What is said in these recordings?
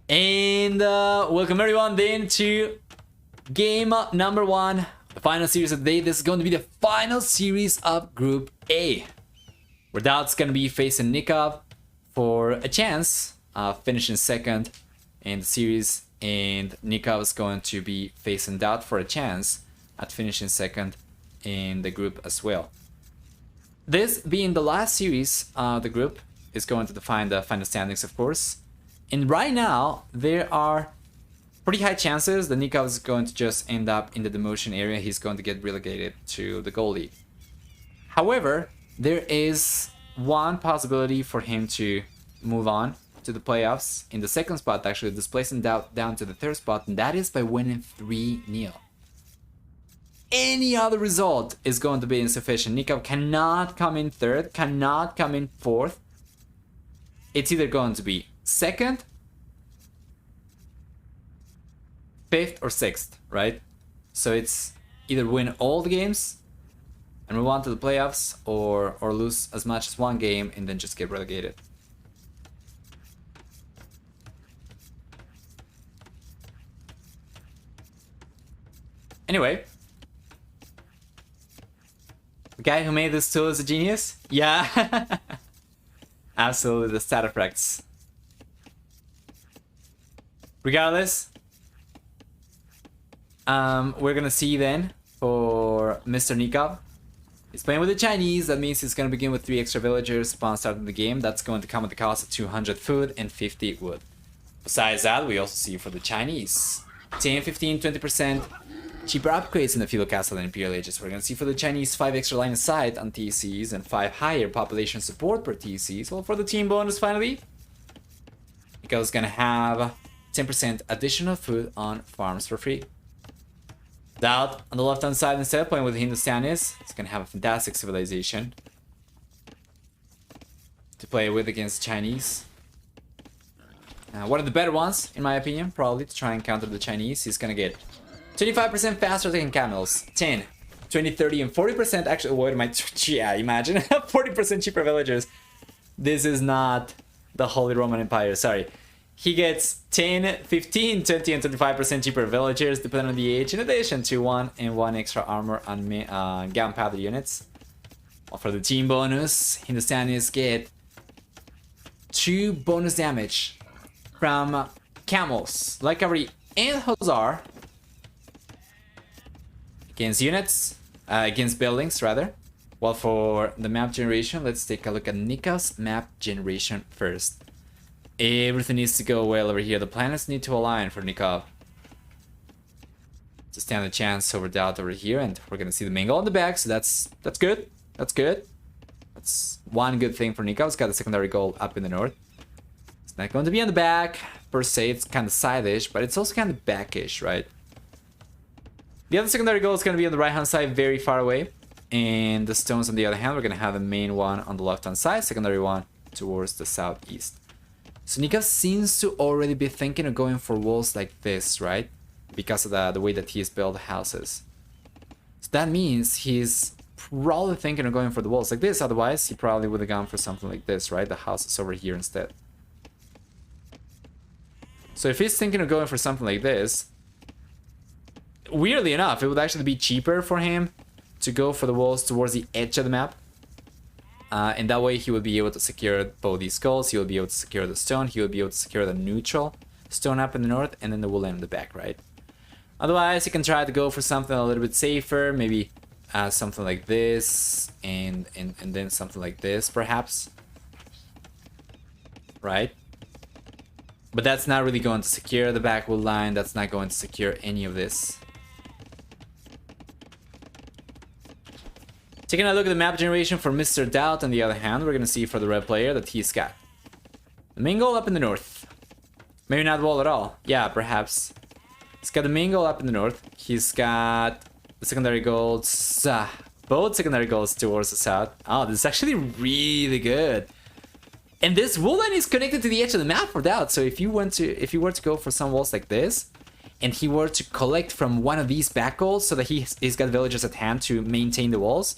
And welcome everyone then to game number 1, the final series of the day. This is going to be the final series of Group A, where DauT's going to be facing Nicov for a chance of finishing second in the series, and Nicov is going to be facing DauT for a chance at finishing second in the group as well. This being the last series of the group is going to define the final standings, of course. And right now, there are pretty high chances that Nicov is going to just end up in the demotion area. He's going to get relegated to the gold league. However, there is one possibility for him to move on to the playoffs in the second spot, actually displacing DauT down to the third spot, and that is by winning 3-0. Any other result is going to be insufficient. Nicov cannot come in third, cannot come in fourth. It's either going to be second, fifth, or sixth, right? So it's either win all the games and move on to the playoffs, or lose as much as one game and then just get relegated. Anyway, the guy who made this tool is a genius? Yeah. Absolutely, the stat effects. Regardless, we're gonna see then for Mr. Nicov. He's playing with the Chinese. That means he's gonna begin with 3 extra villagers upon starting the game. That's going to come at the cost of 200 food and 50 wood. Besides that, we also see for the Chinese 10, 15, 20% cheaper upgrades in the Feudal Castle and Imperial Ages. We're gonna see for the Chinese 5 extra line of sight on TCs and 5 higher population support per TCs. Well, for the team bonus finally, Nico's gonna have 10% additional food on farms for free. DauT on the left hand side instead, playing with the Hindustanis. It's gonna have a fantastic civilization to play with against Chinese. One of the better ones, in my opinion, probably to try and counter the Chinese. He's gonna get 25% faster attacking camels, 10, 20, 30, and 40% actually. What am I? Yeah, imagine 40% cheaper villagers. This is not the Holy Roman Empire, sorry. He gets 10, 15, 20, and 25% cheaper villagers depending on the age, in addition to 1 and 1 extra armor on gunpowder units. Well, for the team bonus, Hindustanis get 2 bonus damage from camels, like cavalry and hussar against units, against buildings rather. Well, for the map generation, let's take a look at Nicov's map generation first. Everything needs to go well over here. The planets need to align for Nicov to stand a chance over DauT over here, and we're gonna see the main goal on the back, so that's good. That's good. That's one good thing for Nicov. It's got the secondary goal up in the north. It's not going to be on the back per se. It's kind of side-ish, but it's also kind of back-ish, right? The other secondary goal is going to be on the right-hand side, very far away. And the stones on the other hand, we're going to have the main one on the left-hand side, secondary one towards the southeast. So Nicov seems to already be thinking of going for walls like this, right? Because of the way that he's built houses. So that means he's probably thinking of going for the walls like this. Otherwise, he probably would have gone for something like this, right? The house is over here instead. So if he's thinking of going for something like this, weirdly enough, it would actually be cheaper for him to go for the walls towards the edge of the map. And that way he will be able to secure both these skulls, he will be able to secure the stone, he will be able to secure the neutral stone up in the north, and then the wool in the back, right? Otherwise, he can try to go for something a little bit safer, maybe something like this, and then something like this, perhaps. Right? But that's not really going to secure the back wool line, that's not going to secure any of this. Taking a look at the map generation for Mr. DauT, on the other hand, we're going to see for the red player that he's got the main goal up in the north. Maybe not wall at all. Yeah, perhaps. He's got the main goal up in the north. He's got the secondary goals, both secondary goals towards the south. Oh, this is actually really good. And this wool line is connected to the edge of the map for DauT. So if you were to go for some walls like this, and he were to collect from one of these back goals so that he's got villagers at hand to maintain the walls,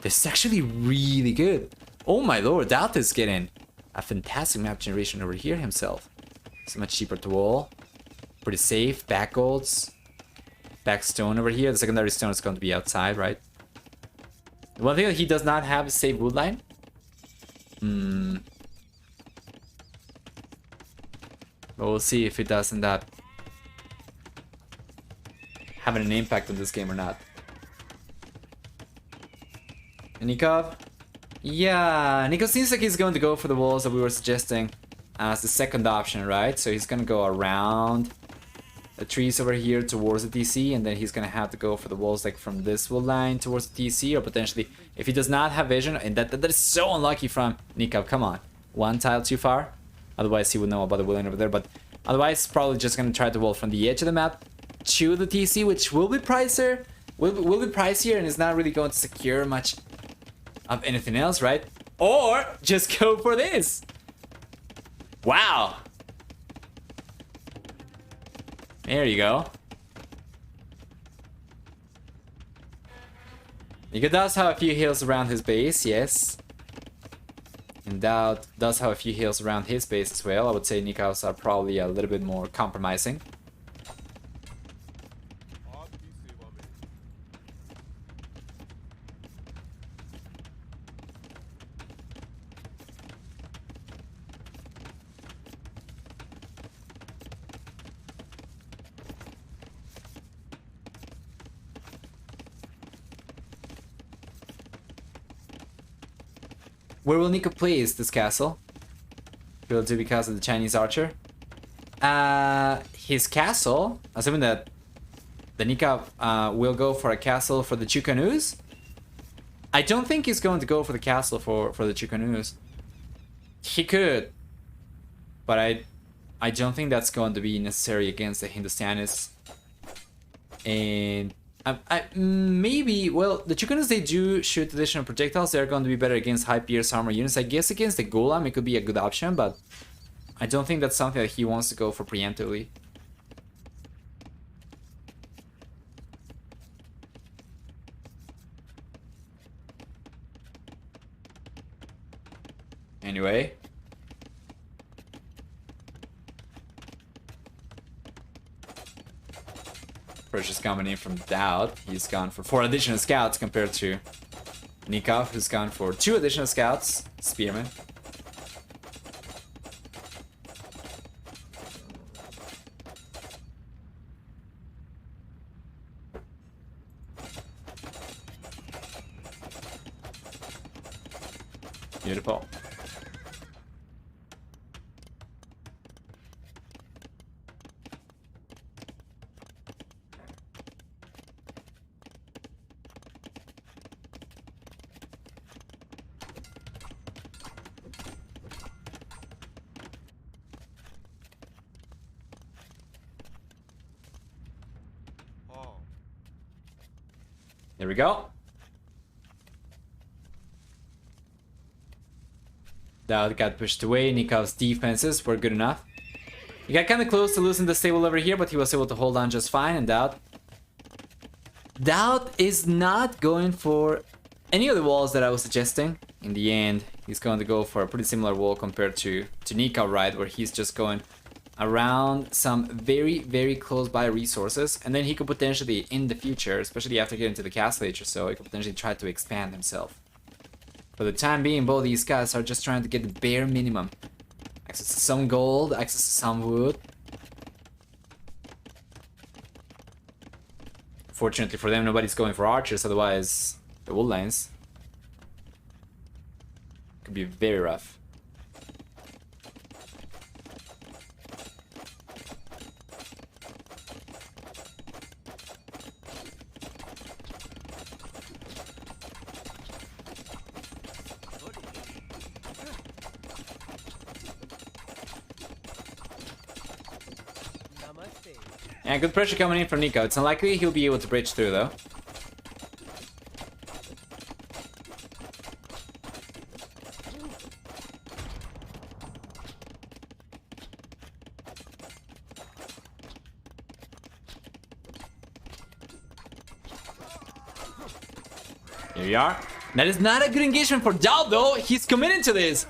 this is actually really good. Oh my lord, DauT is getting a fantastic map generation over here himself. It's much cheaper to wall. Pretty safe. Back golds. Back stone over here. The secondary stone is going to be outside, right? The one thing that he does not have is save wood line. But we'll see if it does end up having an impact on this game or not. Nicov? Yeah, Nicov seems like he's going to go for the walls that we were suggesting as the second option, right? So he's going to go around the trees over here towards the TC, and then he's going to have to go for the walls like from this wood line towards the TC, or potentially if he does not have vision, and that is so unlucky from Nicov. Come on, one tile too far. Otherwise he would know about the wood line over there, but otherwise probably just going to try to wall from the edge of the map to the TC, which will be pricier, will be pricier, and is not really going to secure much of anything else, right? Or just go for this. Wow. There you go. Nicov does have a few hills around his base, yes. And DauT does have a few hills around his base as well. I would say Nicov's are probably a little bit more compromising. Where will Nicov place this castle? Will it do because of the Chinese archer? His castle, assuming that the Nicov will go for a castle for the two canoes. I don't think he's going to go for the castle for the two canoes. He could, but I don't think that's going to be necessary against the Hindustanis. And maybe, well, the Chukanos, they do shoot additional projectiles. They're going to be better against high pierce armor units. I guess against the Golem it could be a good option, but I don't think that's something that he wants to go for preemptively. Anyway. Purchase coming in from DauT. He's gone for 4 additional scouts compared to Nicov, who's gone for 2 additional scouts. Spearman. Beautiful. There we go. DauT got pushed away. Nikov's defenses were good enough. He got kind of close to losing the stable over here, but he was able to hold on just fine. And DauT is not going for any of the walls that I was suggesting. In the end, he's going to go for a pretty similar wall compared to Nicov, right? Where he's just going around some very, very close by resources, and then he could potentially, in the future, especially after getting to the castle age or so, he could potentially try to expand himself. For the time being, both these guys are just trying to get the bare minimum. Access to some gold, access to some wood. Fortunately for them, nobody's going for archers, otherwise the wood lines could be very rough. Yeah, good pressure coming in from Nicov. It's unlikely he'll be able to bridge through, though. Here we are. That is not a good engagement for DauT, though. He's committed to this.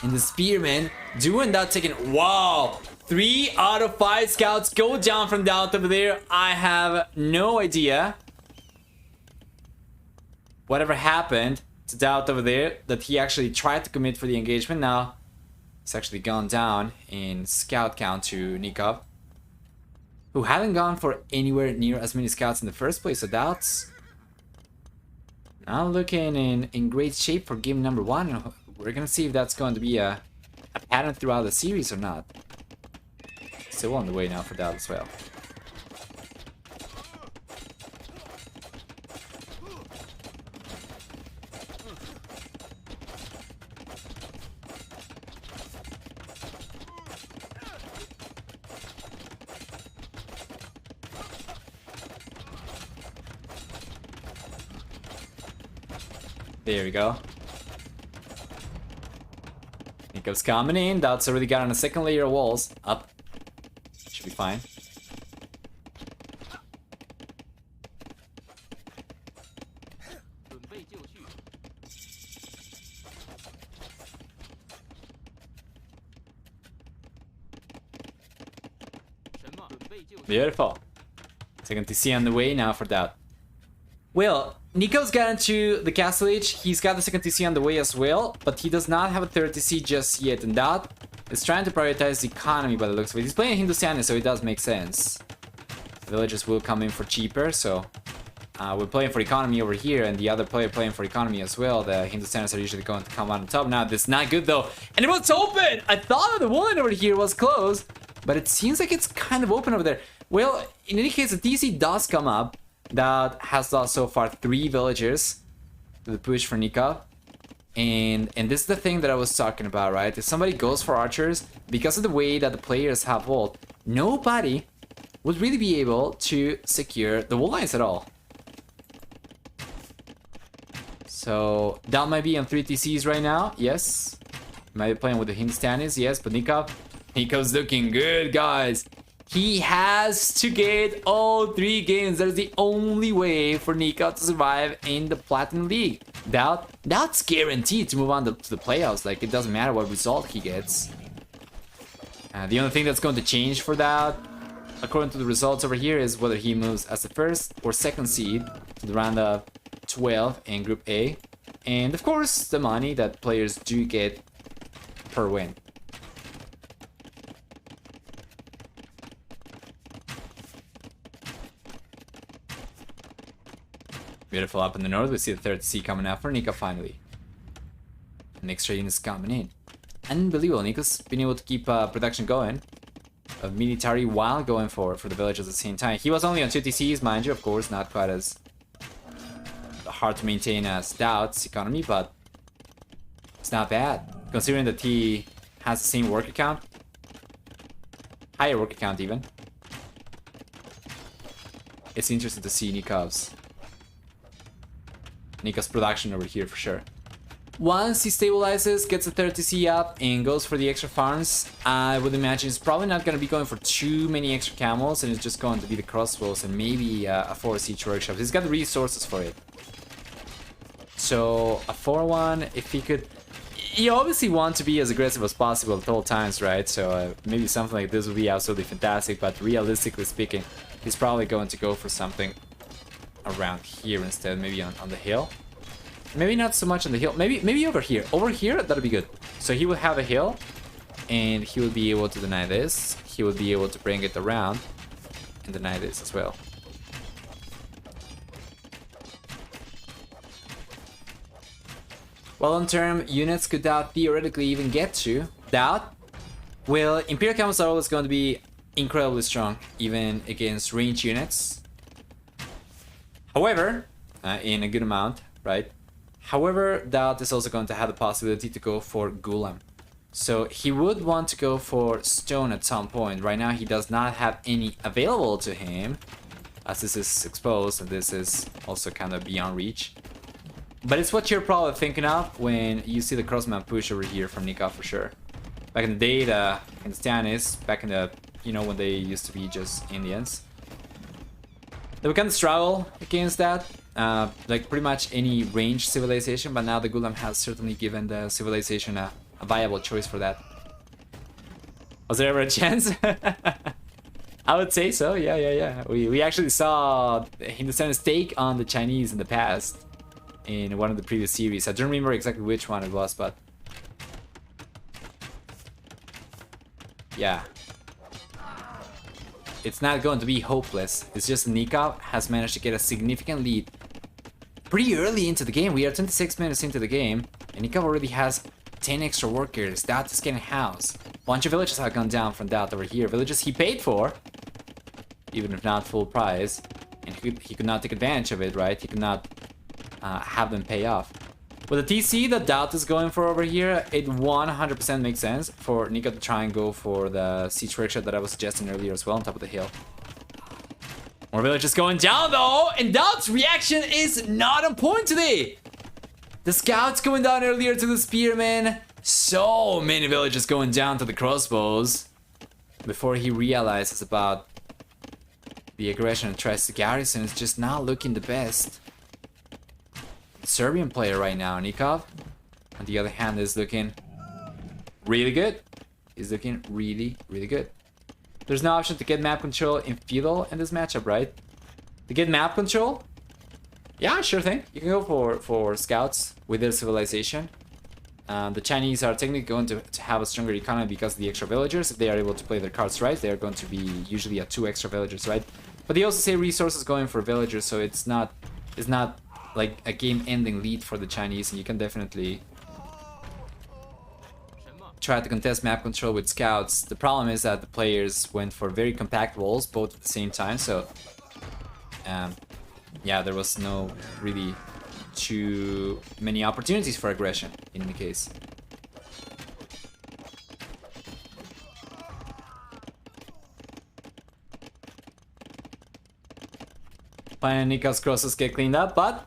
And the Spearman doing that, taking... Wow! 3 out of 5 scouts go down from DauT over there. I have no idea whatever happened to DauT over there, that he actually tried to commit for the engagement. Now it's actually gone down in scout count to Nicov, who hadn't gone for anywhere near as many scouts in the first place. So DauT's not looking in great shape for game number 1. We're gonna see if that's going to be a pattern throughout the series or not. Still on the way now for DauT as well. There we go. Nicov's coming in. DauT's already got on a second layer of walls. Up. Should be fine. Beautiful. Second TC on the way now for DauT. Well, Nicov's got into the castle age. He's got the second TC on the way as well, but he does not have a third TC just yet. And DauT is trying to prioritize the economy by the looks of it. He's playing Hindustani, so it does make sense. The villagers will come in for cheaper, so we're playing for economy over here, and the other player playing for economy as well. The Hindustanis are usually going to come out on top. Now, this is not good though. And it was open! I thought the wall line over here was closed, but it seems like it's kind of open over there. Well, in any case, the TC does come up. DauT has lost so far 3 villagers to the push for Nicov. And this is the thing that I was talking about, right? If somebody goes for archers, because of the way that the players have ult, nobody would really be able to secure the wall lines at all. So DauT might be on 3 TCs right now, yes. Might be playing with the Hindustanis, yes, but Nicov's looking good, guys. He has to get all 3 games. That is the only way for Nicov to survive in the Platinum League. DauT's guaranteed to move on to the playoffs. Like, it doesn't matter what result he gets. The only thing that's going to change for DauT, according to the results over here, is whether he moves as the first or second seed to the round of 12 in Group A. And, of course, the money that players do get per win. Beautiful up in the north. We see the third C coming out for Nicov finally. Next trade is coming in. Unbelievable. Nicov's been able to keep production going of military while going for the village at the same time. He was only on 2 TCs, mind you, of course, not quite as hard to maintain as DauT's economy, but it's not bad. Considering that he has the same worker count, higher worker count even. It's interesting to see Nicov's production over here for sure. Once he stabilizes, gets a 30C up, and goes for the extra farms, I would imagine he's probably not going to be going for too many extra camels, and it's just going to be the crossbows and maybe a 4 siege workshop. He's got the resources for it. So a 4-1, if he could... You obviously want to be as aggressive as possible at all times, right? So maybe something like this would be absolutely fantastic, but realistically speaking, he's probably going to go for something around here instead, maybe on the hill. Maybe not so much on the hill, maybe over here. Over here, that'll be good. So he will have a hill, and he will be able to deny this. He will be able to bring it around and deny this as well. Well, long-term units could DauT theoretically even get to. DauT? Well, Imperial Camels are always going to be incredibly strong, even against ranged units. However, in a good amount, right? However, DauT is also going to have the possibility to go for Gulam. So he would want to go for Stone at some point. Right now, he does not have any available to him, as this is exposed and this is also kind of beyond reach. But it's what you're probably thinking of when you see the crossman push over here from Nicov for sure. Back in the day, the Hindustanis, back in the, you know, when they used to be just Indians, they would kind of struggle against that. Like pretty much any ranged civilization, but now the Gulam has certainly given the civilization a viable choice for that. Was there ever a chance? I would say so. Yeah. We actually saw Hindustan's take on the Chinese in the past in one of the previous series. I don't remember exactly which one it was, but yeah. It's not going to be hopeless. It's just Nicov has managed to get a significant lead pretty early into the game. We are 26 minutes into the game, and Nicov already has 10 extra workers. DauT is getting housed. Bunch of villages have gone down from DauT over here. Villages he paid for, even if not full price, and he could not take advantage of it, right? He could not have them pay off. With the TC that DauT is going for over here, it 100% makes sense for Nicov to try and go for the siege workshop that I was suggesting earlier as well on top of the hill. More villages going down though, and DauT's reaction is not on point today. The scouts going down earlier to the spearmen. So many villages going down to the crossbows before he realizes about the aggression and tries to garrison. It's just not looking the best. Serbian player right now, Nicov, on the other hand, is looking really good. He's looking really good. There's no option to get map control in Feudal in this matchup, right? To get map control? Yeah, sure thing. You can go for scouts with their civilization. The Chinese are technically going to have a stronger economy because of the extra villagers. If they are able to play their cards right, they are going to be usually at 2 extra villagers, right? But they also say resources going for villagers, so it's not like a game-ending lead for the Chinese, and you can definitely try to contest map control with scouts. The problem is that the players went for very compact walls both at the same time, so yeah, there was no really too many opportunities for aggression in the case. Finally, Nikov's crosses get cleaned up, but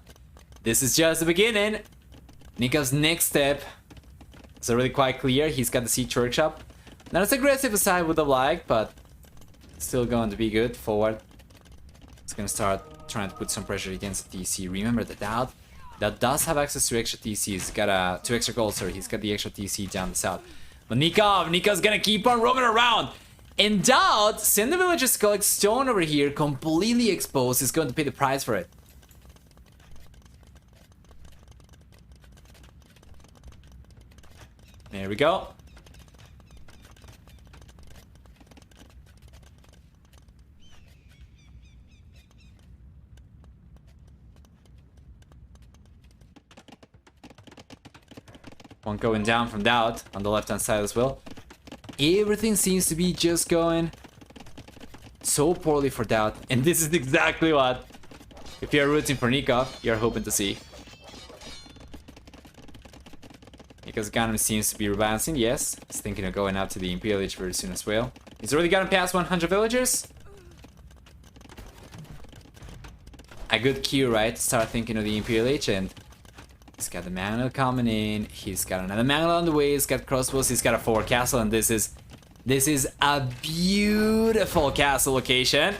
this is just the beginning. Nikov's next step is already quite clear. He's got the siege workshop. Not as aggressive as I would have liked, but still going to be good forward. It's gonna start trying to put some pressure against the TC. Remember the DauT that does have access to extra TC. He's got 2 extra gold, sorry. He's got the extra TC down the south. But Nikov's gonna keep on roaming around. And DauT, send the villagers collect stone over here, completely exposed. He's going to pay the price for it. There we go. One going down from DauT on the left-hand side as well. Everything seems to be just going so poorly for DauT, and this is exactly what, if you're rooting for Nicov, you're hoping to see. Nikov's economy seems to be rebalancing, yes. He's thinking of going up to the Imperial Age very soon as well. He's already gotten past 100 villagers. A good cue, right? To start thinking of the Imperial Age, and he's got the Mangle coming in. He's got another Mangle on the way. He's got crossbows. He's got a 4 castle, and this is a beautiful castle location.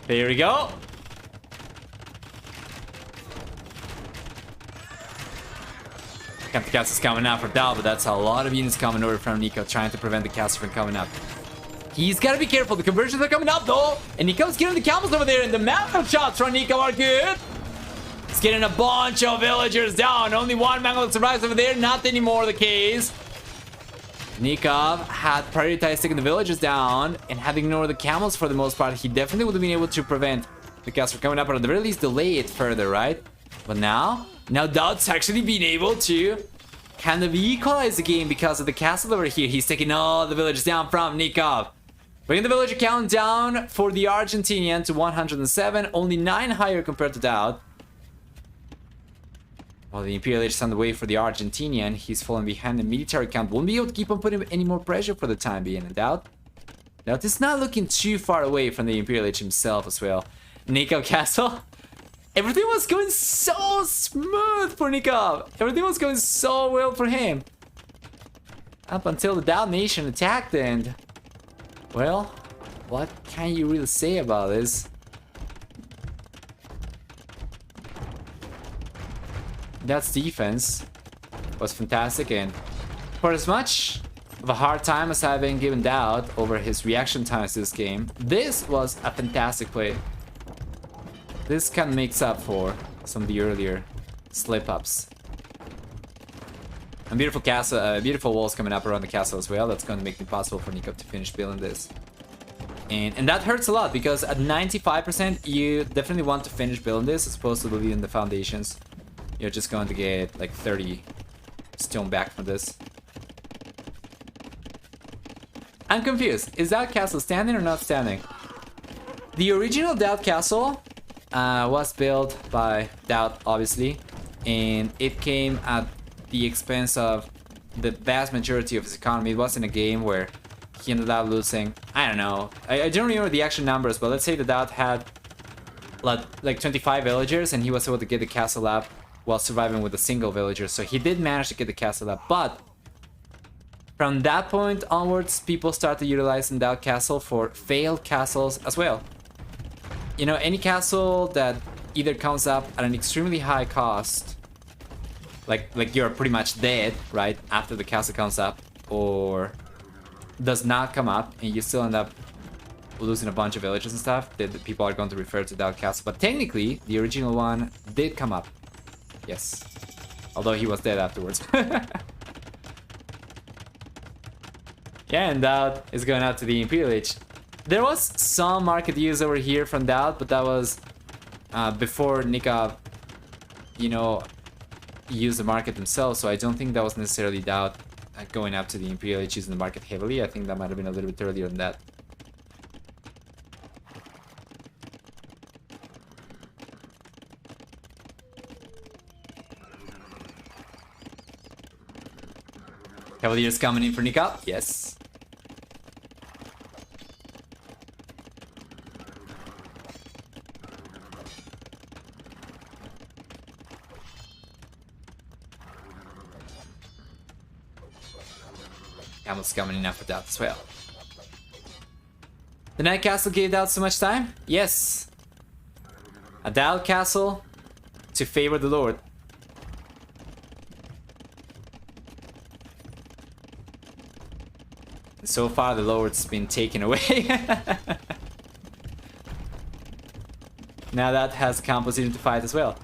There we go. Got the castle's coming out for DauT, but that's a lot of units coming over from Nicov, trying to prevent the castle from coming up. He's got to be careful. The conversions are coming up though, and Nikov's getting the camels over there, and the Mangle shots from Nicov are good. He's getting a bunch of villagers down. Only 1 Mangle survives over there. Not anymore the case. Nicov had prioritized taking the villagers down and had ignored the camels for the most part. He definitely would have been able to prevent the castle from coming up, or at the very least delay it further, right? But now DauT's actually been able to kind of equalize the game because of the castle over here. He's taking all the villagers down from Nicov. Bringing the villager count down for the Argentinian to 107, only 9 higher compared to DauT. While the Imperial Age is on the way for the Argentinian, he's falling behind the military count. Won't be able to keep on putting any more pressure for the time being. And DauT is not looking too far away from the Imperial Age himself as well. Nicov Castle. Everything was going so smooth for Nicov. Everything was going so well for him. Up until the DauT Nation attacked, and well, what can you really say about this? DauT's defense was fantastic, and for as much of a hard time as I've been giving DauT over his reaction times this game, this was a fantastic play. This kind of makes up for some of the earlier slip-ups. And beautiful castle, beautiful walls coming up around the castle as well. That's going to make it impossible for Nicov to finish building this. And that hurts a lot, because at 95%, you definitely want to finish building this as opposed to leaving the foundations. You're just going to get like 30 stone back from this. I'm confused. Is that castle standing or not standing? The original DauT castle was built by DauT, obviously, and it came at the expense of the vast majority of his economy. It wasn't a game where he ended up losing, I don't know, I don't remember the actual numbers, but let's say the DauT had like 25 villagers and he was able to get the castle up while surviving with a single villager. So he did manage to get the castle up, but from that point onwards, people started utilizing DauT castle for failed castles as well. You know, any castle that either comes up at an extremely high cost, like you're pretty much dead right after the castle comes up, or does not come up and you still end up losing a bunch of villages and stuff, that people are going to refer to DauT castle. But technically, the original one did come up. Yes. Although he was dead afterwards. Yeah, and DauT is going out to the Imperial Age. There was some market use over here from DauT, but that was before Nicov, you know, used the market themselves. So I don't think that was necessarily DauT going up to the Imperial Age using the market heavily. I think that might have been a little bit earlier than that. Cavaliers coming in for Nicov. Yes. Camels coming in after that as well. The Night Castle gave DauT so much time? Yes. A DauT castle to favor the Lord. And so far the Lord's been taken away. Now that has composition to fight as well.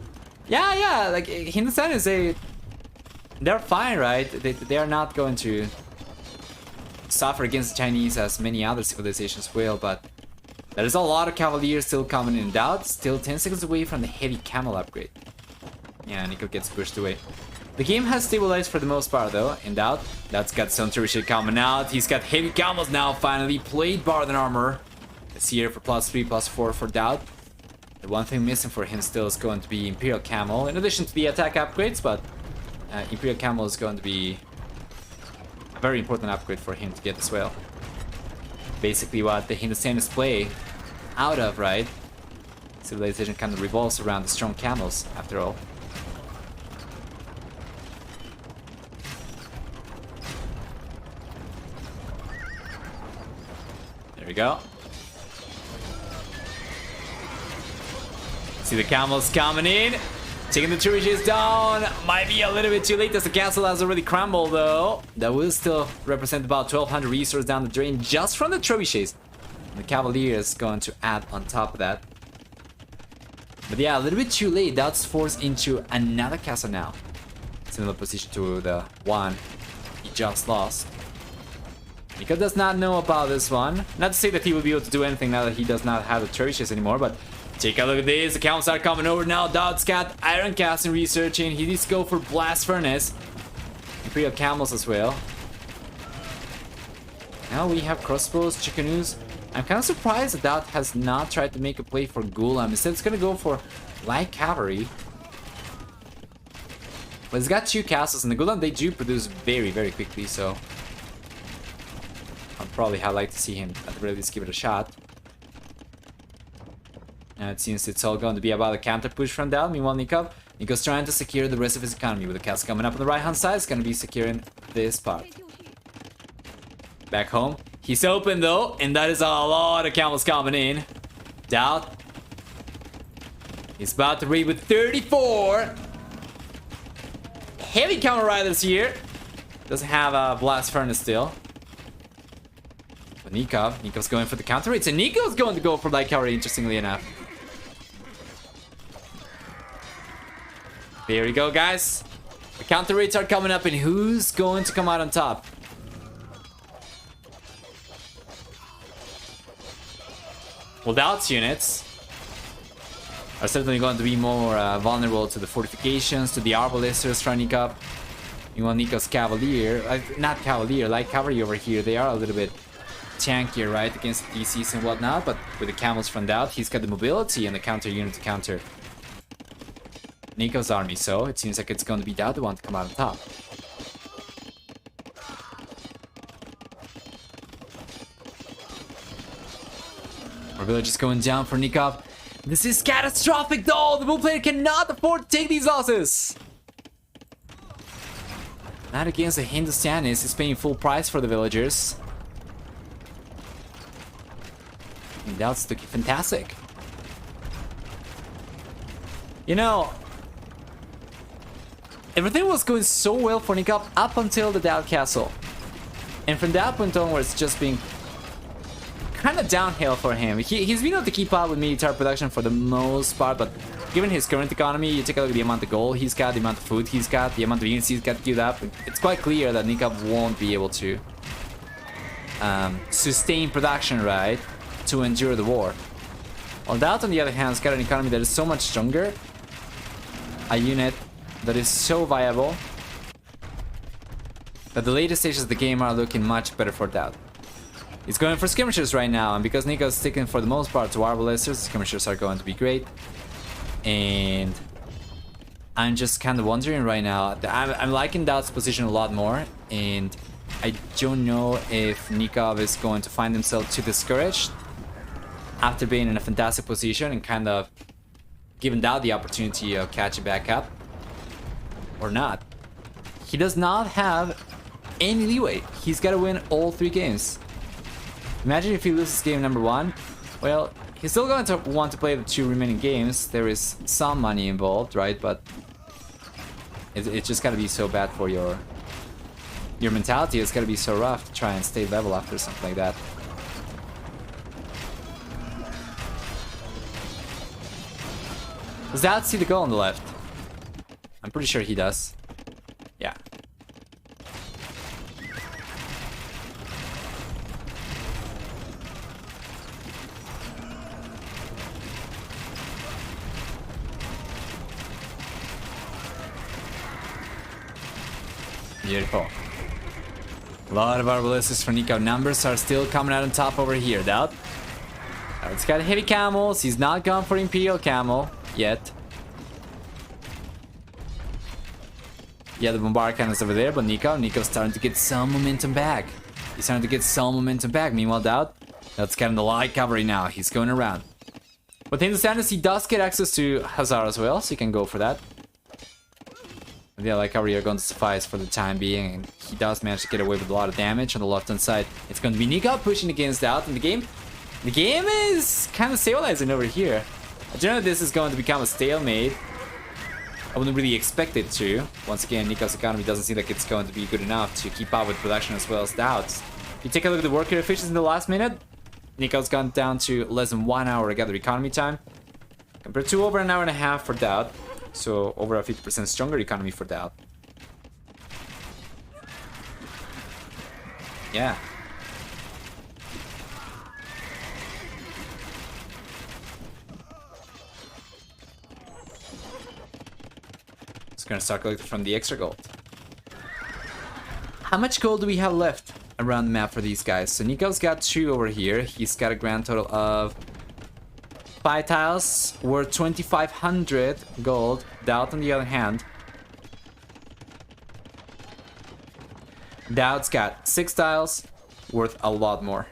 Yeah, like Hindustan they're fine, right? They are not going to suffer against the Chinese as many other civilizations will, but there is a lot of Cavaliers still coming in. DauT still 10 seconds away from the heavy camel upgrade. Yeah, Nicov gets pushed away. The game has stabilized for the most part though, in DauT. DauT's got some turret coming out. He's got heavy camels now, finally. Plate bar than armor. It's here for +3, +4 for DauT. The one thing missing for him still is going to be Imperial Camel, in addition to the attack upgrades, but Imperial Camel is going to be a very important upgrade for him to get as well. Basically what the Hindustanis play out of, right? Civilization kind of revolves around the strong camels, after all. There we go. See the camels coming in. Taking the trebuchets down. Might be a little bit too late as the castle has already crumbled though. That will still represent about 1200 resources down the drain just from the trebuchets. The Cavalier is going to add on top of that. But yeah, a little bit too late. DauT's forced into another castle now. Similar position to the one he just lost. Nicov does not know about this one. Not to say that he will be able to do anything now that he does not have the trebuchets anymore, but take a look at this. The camels are coming over now. DauT's got Iron Casting researching. He needs to go for Blast Furnace. Imperial Camels as well. Now we have crossbows, chickanees. I'm kind of surprised that DauT has not tried to make a play for Gulam. Instead, it's going to go for Light Cavalry. But it's got two castles, and the Gulam, they do produce very, very quickly, so I'll probably like to see him at the very least give it a shot. And it seems it's all going to be about a counter push from DauT. Meanwhile, Nicov's trying to secure the rest of his economy. With the castle coming up on the right-hand side, it's going to be securing this part. Back home. He's open though, and that is a lot of camels coming in. DauT. He's about to raid with 34. heavy counter riders here. Doesn't have a blast furnace still. But Nicov's going for the counter rates, and Nicov's going to go for light cavalry, interestingly enough. There we go, guys. The counter rates are coming up, and who's going to come out on top? Well, DauT's units are certainly going to be more vulnerable to the fortifications, to the arbalesters from Nicov. You want Nikov's Cavalier, not Cavalier, like Cavalry over here. They are a little bit tankier, right, against the DCs and whatnot, but with the camels from DauT, he's got the mobility and the counter unit to counter Nikov's army, so it seems like it's going to be DauT the one to come out on top. Our village is going down for Nicov. This is catastrophic though! The blue player cannot afford to take these losses! Not against the Hindustanis, he's paying full price for the villagers. And DauT's looking fantastic. You know, everything was going so well for Nicov up until the DauT castle. And from that point onwards, just being kind of downhill for him. He's been able to keep up with military production for the most part, but given his current economy, you take a look at the amount of gold he's got, the amount of food he's got, the amount of units he's got queued up, it's quite clear that Nicov won't be able to sustain production, right, to endure the war. While DauT, on the other hand, has got an economy that is so much stronger, a unit that is so viable, that the later stages of the game are looking much better for DauT. He's going for skirmishers right now, and because Nicov's sticking for the most part to arbalesters, skirmishers are going to be great. And I'm just kind of wondering right now, I'm liking DauT's position a lot more, and I don't know if Nicov is going to find himself too discouraged after being in a fantastic position and kind of giving DauT the opportunity of catching back up, or not. He does not have any leeway. He's got to win all 3 games. Imagine if he loses game number 1. Well, he's still going to want to play the 2 remaining games. There is some money involved, right? But it's just gotta be so bad for your mentality. It's gotta be so rough to try and stay level after something like that. Does DauT see the goal on the left? I'm pretty sure he does. Yeah. Beautiful. A lot of arbalesters for Nicov. Numbers are still coming out on top over here. DauT. It's got heavy camels. He's not gone for Imperial Camel yet. Yeah, the bombard cannons over there, but Nicov's starting to get some momentum back. He's starting to get some momentum back. Meanwhile, DauT's getting the light cavalry now. He's going around. But in the standards, he does get access to Hazard as well, so he can go for that. The light cavalry are going to suffice for the time being, and he does manage to get away with a lot of damage on the left hand side. It's going to be Nicov pushing against DauT in the game. The game is kind of stabilizing over here. I don't know if this is going to become a stalemate. I wouldn't really expect it to. Once again, Nikov's economy doesn't seem like it's going to be good enough to keep up with production as well as DauT's. If you take a look at the worker efficiency in the last minute, Nikov's gone down to less than 1 hour to gather economy time, compared to over an hour and a half for DauT. So over a 50% stronger economy for DauT. Yeah. It's gonna start collecting from the extra gold. How much gold do we have left around the map for these guys? So Nikov's got 2 over here. He's got a grand total of 5 tiles worth 2,500 gold. DauT, on the other hand, DauT's got 6 tiles worth a lot more.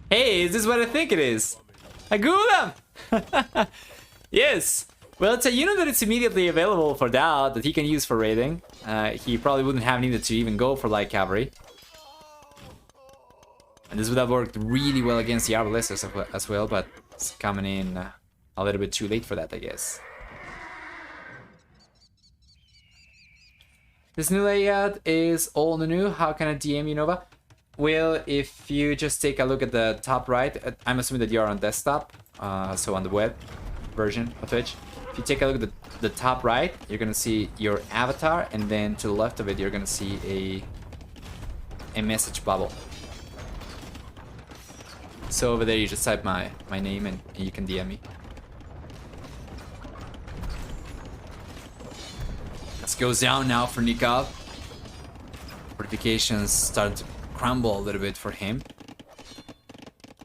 Hey, is this what I think it is? I googled them! Yes! Well, it's a unit that is immediately available for DauT that he can use for raiding. He probably wouldn't have needed to even go for light cavalry. And this would have worked really well against the Arbalesters as well, but it's coming in a little bit too late for that, I guess. This new layout is all new. How can I DM you, Nova? Well, if you just take a look at the top right, I'm assuming that you're on desktop, so on the web version of Twitch. If you take a look at the top right, you're gonna see your avatar, and then to the left of it, you're gonna see a message bubble. So over there, you just type my name, and you can DM me. This goes down now for Nicov. Fortifications starting to crumble a little bit for him.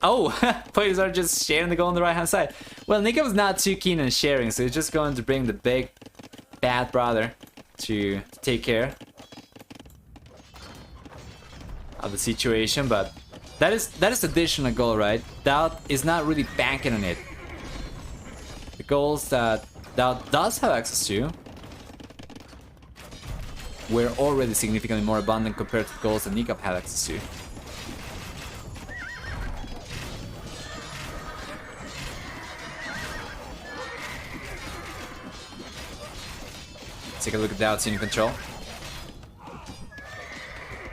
Oh, players are just sharing the goal on the right hand side. Well, Nicov's not too keen on sharing, so he's just going to bring the big bad brother to take care of the situation. But that is additional goal, right? DauT is not really banking on it. The goals that DauT does have access to were already significantly more abundant compared to the goals that Nicov had access to. Take a look at DauT's in control.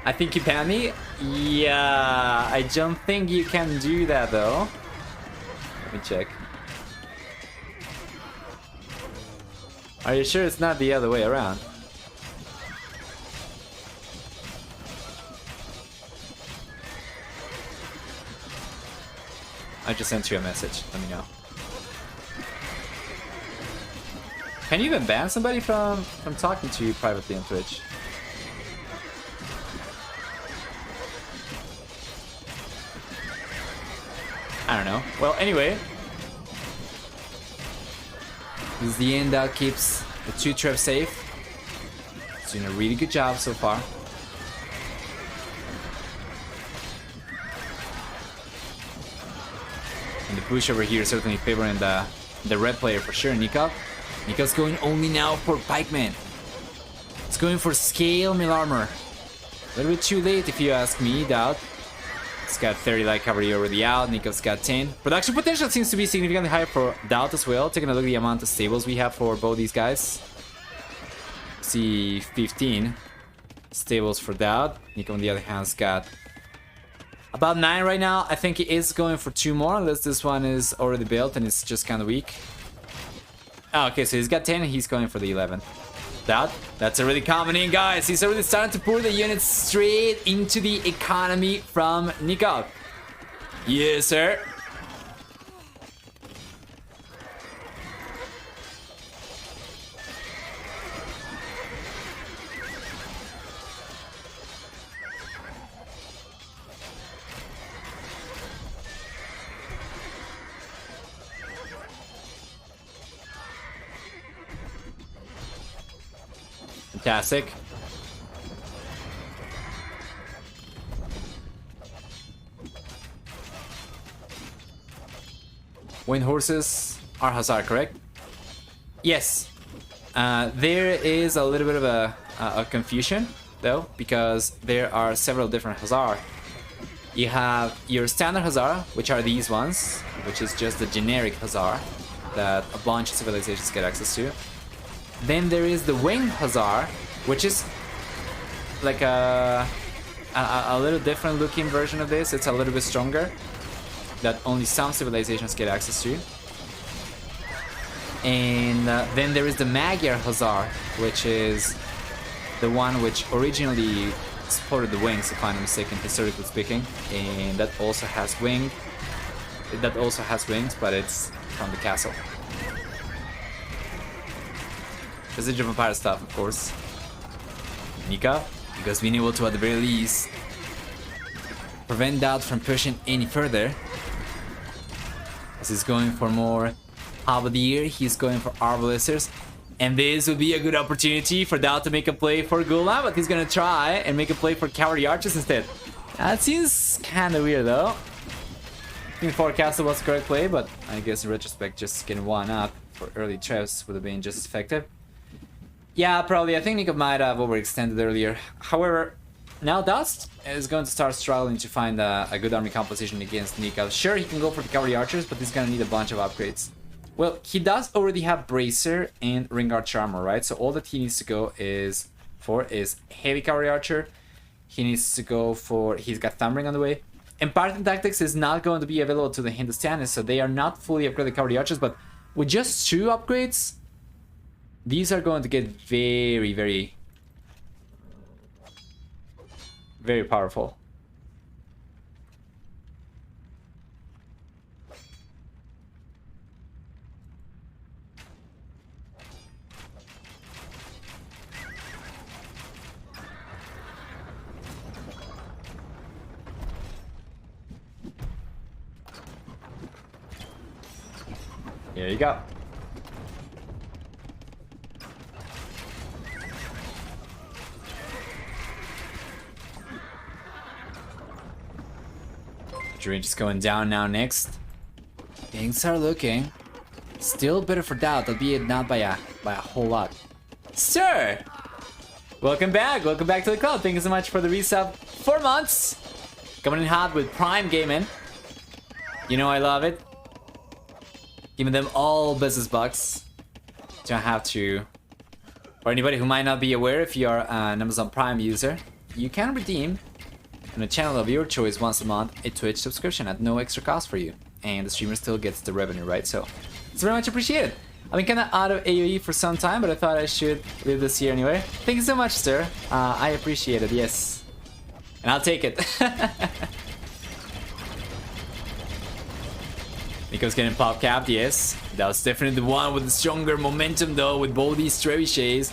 I think you ban me? Yeah, I don't think you can do that though. Let me check. Are you sure it's not the other way around? I just sent you a message, let me know. Can you even ban somebody from talking to you privately on Twitch? I don't know. Well, anyway. This is the end that keeps the 2 traps safe. It's doing a really good job so far. And the push over here is certainly favoring the red player for sure, Nicov. Nicov's going only now for pikemen. It's going for scale mill armor. A little bit too late if you ask me, DauT. It's got 30 light cavalry already out, Nicov's got 10. Production potential seems to be significantly higher for DauT as well. Taking a look at the amount of stables we have for both these guys. See 15 stables for DauT. Nicov on the other hand's got about 9 right now. I think he is going for 2 more, unless this one is already built and it's just kind of weak. Oh, okay, so he's got 10 and he's going for the 11. That's already coming in, guys. He's already starting to pour the units straight into the economy from Nicov. Yes, sir. Fantastic. Wind horses are Hussar, correct? Yes. There is a little bit of a confusion though, because there are several different Hussar. You have your standard Hussar, which are these ones, which is just the generic Hussar that a bunch of civilizations get access to. Then there is the Winged Hussar, which is like a little different looking version of this. It's a little bit stronger, that only some civilizations get access to. And then there is the Magyar Hussar, which is the one which originally supported the wings, if I'm not mistaken, historically speaking. And that also has wings, but it's from the castle. Residual vampire stuff, of course. Nicov, because being able to, at the very least, prevent DauT from pushing any further. As he's going for more halberdier, he's going for arbalesters. And this would be a good opportunity for DauT to make a play for Gulam, but he's gonna try and make a play for cavalry archers instead. That seems kinda weird though. I think Forecastle was the correct play, but I guess in retrospect, just getting one up for early traps would have been just as effective. Yeah, probably. I think Nicov might have overextended earlier. However, now DauT is going to start struggling to find a good army composition against Nicov. Sure, he can go for the cavalry archers, but he's gonna need a bunch of upgrades. Well, he does already have Bracer and Ring Archer armor, right? So all that he needs to go is heavy cavalry archer. He needs to go for... He's got Thumbring on the way. And Parthian Tactics is not going to be available to the Hindustanis, so they are not fully upgraded cavalry archers, but with just 2 upgrades, these are going to get very, very, very powerful. Here you go. Range is going down now next. Things are looking still better for DauT, albeit not by a whole lot. Sir! Welcome back to the club. Thank you so much for the resub. 4 months! Coming in hot with Prime Gaming. You know I love it. Giving them all business bucks. Don't have to... For anybody who might not be aware, if you're an Amazon Prime user, you can redeem on a channel of your choice once a month a Twitch subscription at no extra cost for you. And the streamer still gets the revenue, right? So it's very much appreciated. I've been kind of out of AoE for some time, but I thought I should leave this here anyway. Thank you so much, sir. I appreciate it, yes. And I'll take it. Nicov's getting pop capped, yes. That was definitely the one with the stronger momentum though, with both these trebuchets.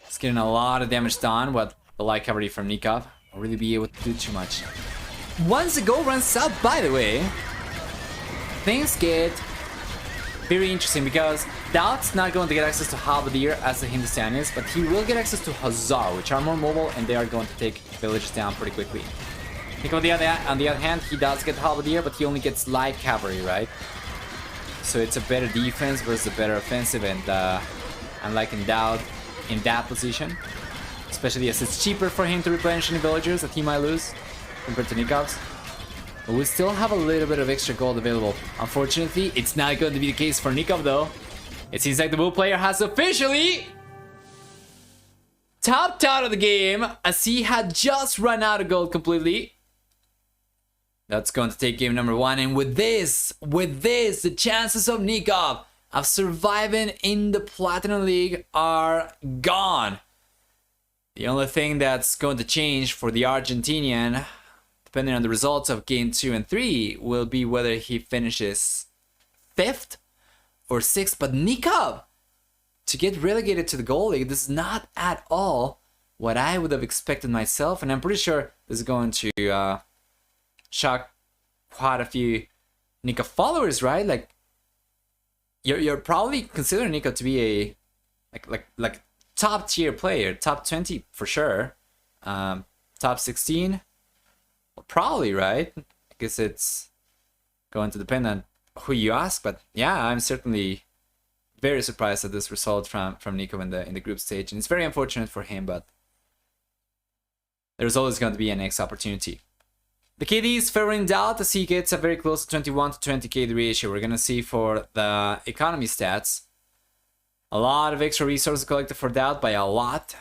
It's getting a lot of damage done, but the light cavalry from Nicov will really be able to do too much. Once the goal runs out, by the way, things get very interesting because DauT's not going to get access to Halberdier as the Hindustanis, but he will get access to Hussar, which are more mobile and they are going to take villages down pretty quickly. On the other hand, he does get Halberdier, but he only gets light cavalry, right? So it's a better defense versus a better offensive, and unlike in DauT, in that position, especially as it's cheaper for him to replenish any villagers that he might lose compared to Nikov's. But we still have a little bit of extra gold available. Unfortunately, it's not going to be the case for Nicov though. It seems like the Bull player has officially topped out of the game as he had just run out of gold completely. That's going to take game number 1, and with this, the chances of Nicov of surviving in the Platinum League are gone. The only thing that's going to change for the Argentinian, depending on the results of game 2 and 3, will be whether he finishes 5th or 6th. But Nicov, to get relegated to the Gold League, this is not at all what I would have expected myself, and I'm pretty sure this is going to shock quite a few Nicov followers, right? Like, you're probably considering Nicov to be a like top tier player, top 20 for sure, top 16, well, probably, right? I guess it's going to depend on who you ask, but yeah, I'm certainly very surprised at this result from Nicov in the group stage, and it's very unfortunate for him, but there's always going to be a next opportunity. The KD is favoring DauT as he gets a very close 21 to 20 KD ratio. We're gonna see for the economy stats. A lot of extra resources collected for DauT by a lot.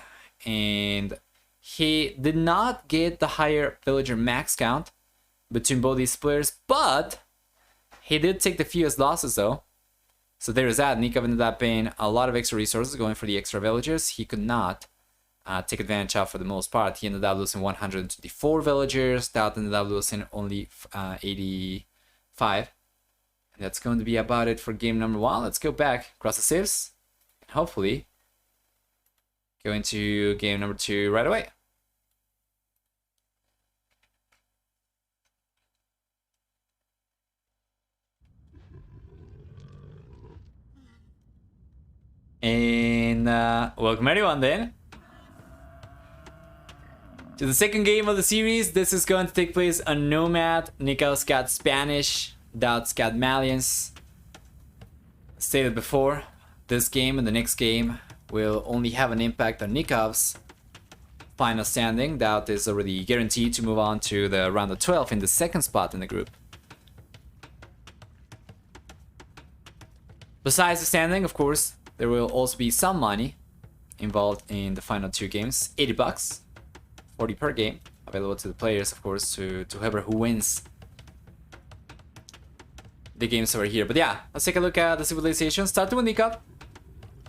And he did not get the higher villager max count between both these players, but he did take the fewest losses though. So there's that. Nicov ended up paying a lot of extra resources going for the extra villagers. He could not take advantage of for the most part. He ended up losing 124 villagers. DauT ended up losing only 85. And that's going to be about it for game number 1. Let's go back across the sieves and hopefully go into game number 2 right away. And welcome everyone then to the second game of the series. This is going to take place on Nomad. Nicov's got Spanish, DauT's got Malians. Stated before, this game and the next game will only have an impact on Nikov's final standing. DauT is already guaranteed to move on to the round of 12 in the second spot in the group. Besides the standing, of course, there will also be some money involved in the final 2 games. 80 bucks, 40 per game, available to the players, of course, to whoever who wins the games over here. But yeah, let's take a look at the civilization. Starting with Nicov.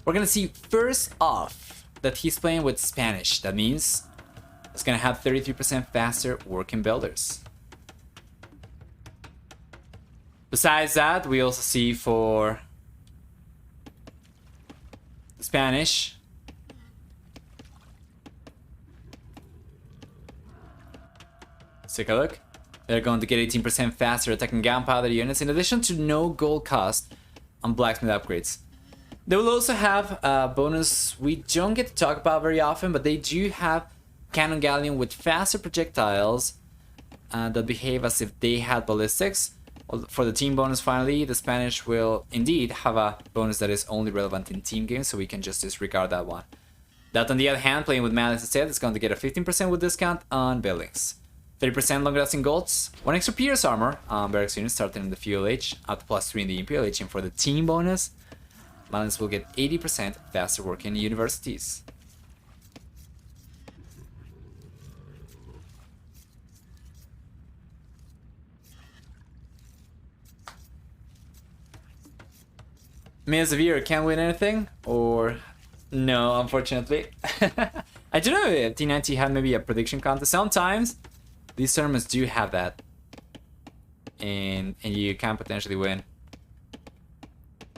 We're gonna see first off that he's playing with Spanish. That means it's gonna have 33% faster working builders. Besides that, we also see for Spanish, let's take a look. They're going to get 18% faster attacking gunpowder units, in addition to no gold cost on blacksmith upgrades. They will also have a bonus we don't get to talk about very often, but they do have cannon galleon with faster projectiles that behave as if they had ballistics. For the team bonus, finally, the Spanish will indeed have a bonus that is only relevant in team games, so we can just disregard that one. That, on the other hand, playing with Malice instead, is going to get a 15% with discount on buildings. 30% longer lasting golds, 1 extra Pierce armor on barracks units starting in the Fuel Age, up to +3 in the Imperial Age, and for the team bonus, Malice will get 80% faster working universities. Severe can't win anything, or no, unfortunately. I don't know if T90 had maybe a prediction contest. Sometimes these tournaments do have that, and you can potentially win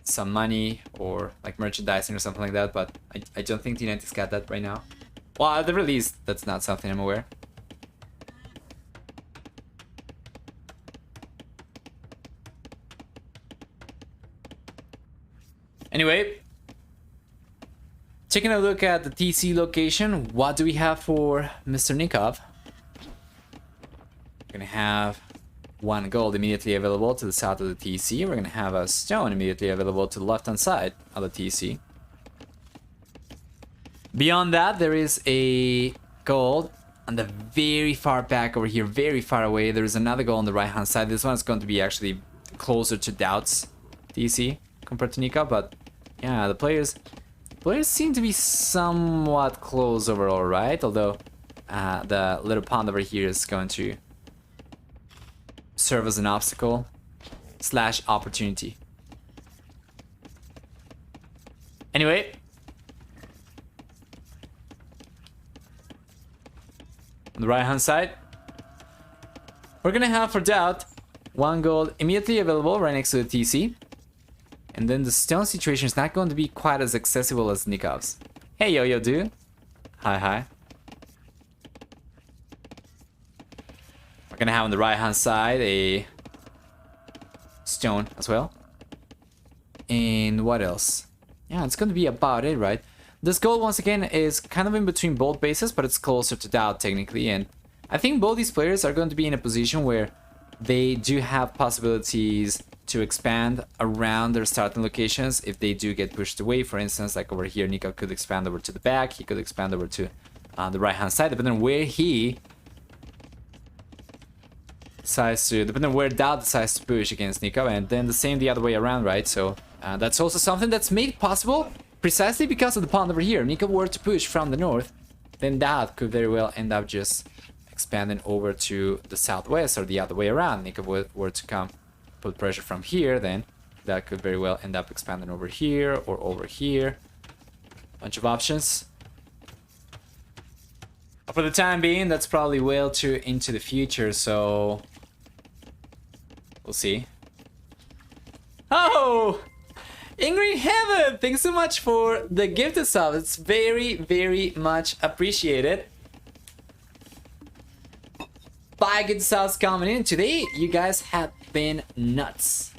some money or like merchandising or something like that. But I don't think T90's got that right now. Well, at the release, that's not something I'm aware. Anyway, taking a look at the TC location, what do we have for Mr. Nicov? We're gonna have 1 gold immediately available to the south of the TC. We're gonna have a stone immediately available to the left-hand side of the TC. Beyond that, there is a gold on the very far back over here, very far away. There is another gold on the right-hand side. This one is going to be actually closer to DauT's TC compared to Nicov, but yeah, the players seem to be somewhat close overall, right? Although the little pond over here is going to serve as an obstacle / opportunity. Anyway, on the right hand side, we're gonna have for DauT 1 gold immediately available right next to the TC. And then the stone situation is not going to be quite as accessible as Nicov's. Hey, yo, dude. Hi. We're gonna have on the right-hand side a stone as well. And what else? Yeah, it's going to be about it, right? This gold, once again, is kind of in between both bases, but it's closer to DauT, technically. And I think both these players are going to be in a position where they do have possibilities to expand around their starting locations if they do get pushed away. For instance, like over here, Nicov could expand over to the back, he could expand over to the right hand side, depending on where he decides to, depending on where DauT decides to push against Nicov, and then the same the other way around, right? So that's also something that's made possible precisely because of the pond over here. Nicov were to push from the north, then DauT could very well end up just expanding over to the southwest, or the other way around. Nicov were to come put pressure from here, then that could very well end up expanding over here or over here. Bunch of options. But for the time being, that's probably well too into the future, so we'll see. Oh! In Green Heaven! Thanks so much for the gifted sub. It's very, very much appreciated. 5 good subs coming in. Today, you guys have been nuts.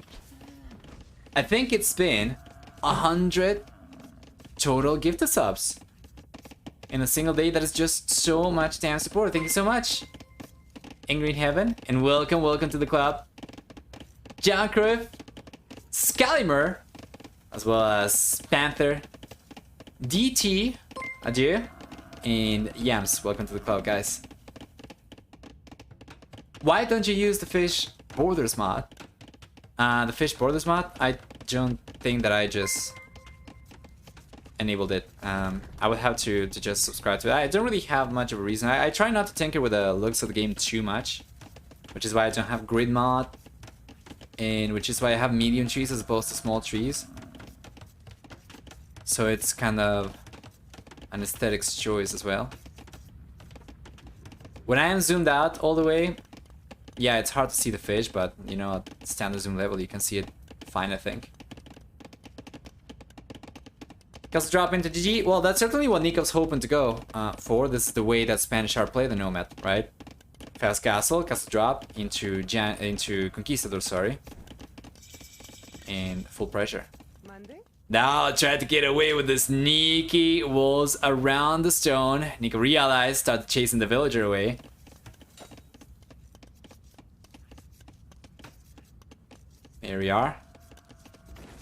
I think it's been 100 total gifted subs in a single day. That is just so much damn support. Thank you so much, In Green Heaven, and welcome to the club. John Criff, Scalimur, as well as Panther, DT, adieu, And Yams, welcome to the club, guys. Why don't you use the fish borders mod? The fish borders mod, I don't think that I just enabled it. I would have to just subscribe to it. I don't really have much of a reason. I try not to tinker with the looks of the game too much, which is why I don't have grid mod, and which is why I have medium trees as opposed to small trees. So it's kind of an aesthetics choice as well. When I am zoomed out all the way, yeah, it's hard to see the fish, but you know, at standard zoom level, you can see it fine, I think. Castle drop into GG. Well, that's certainly what Nicov's hoping to go for. This is the way that Spanish are play the Nomad, right? Fast castle drop into Conquistador, sorry. And full pressure. Now try to get away with the sneaky walls around the stone. Nico realized, started chasing the villager away. There we are.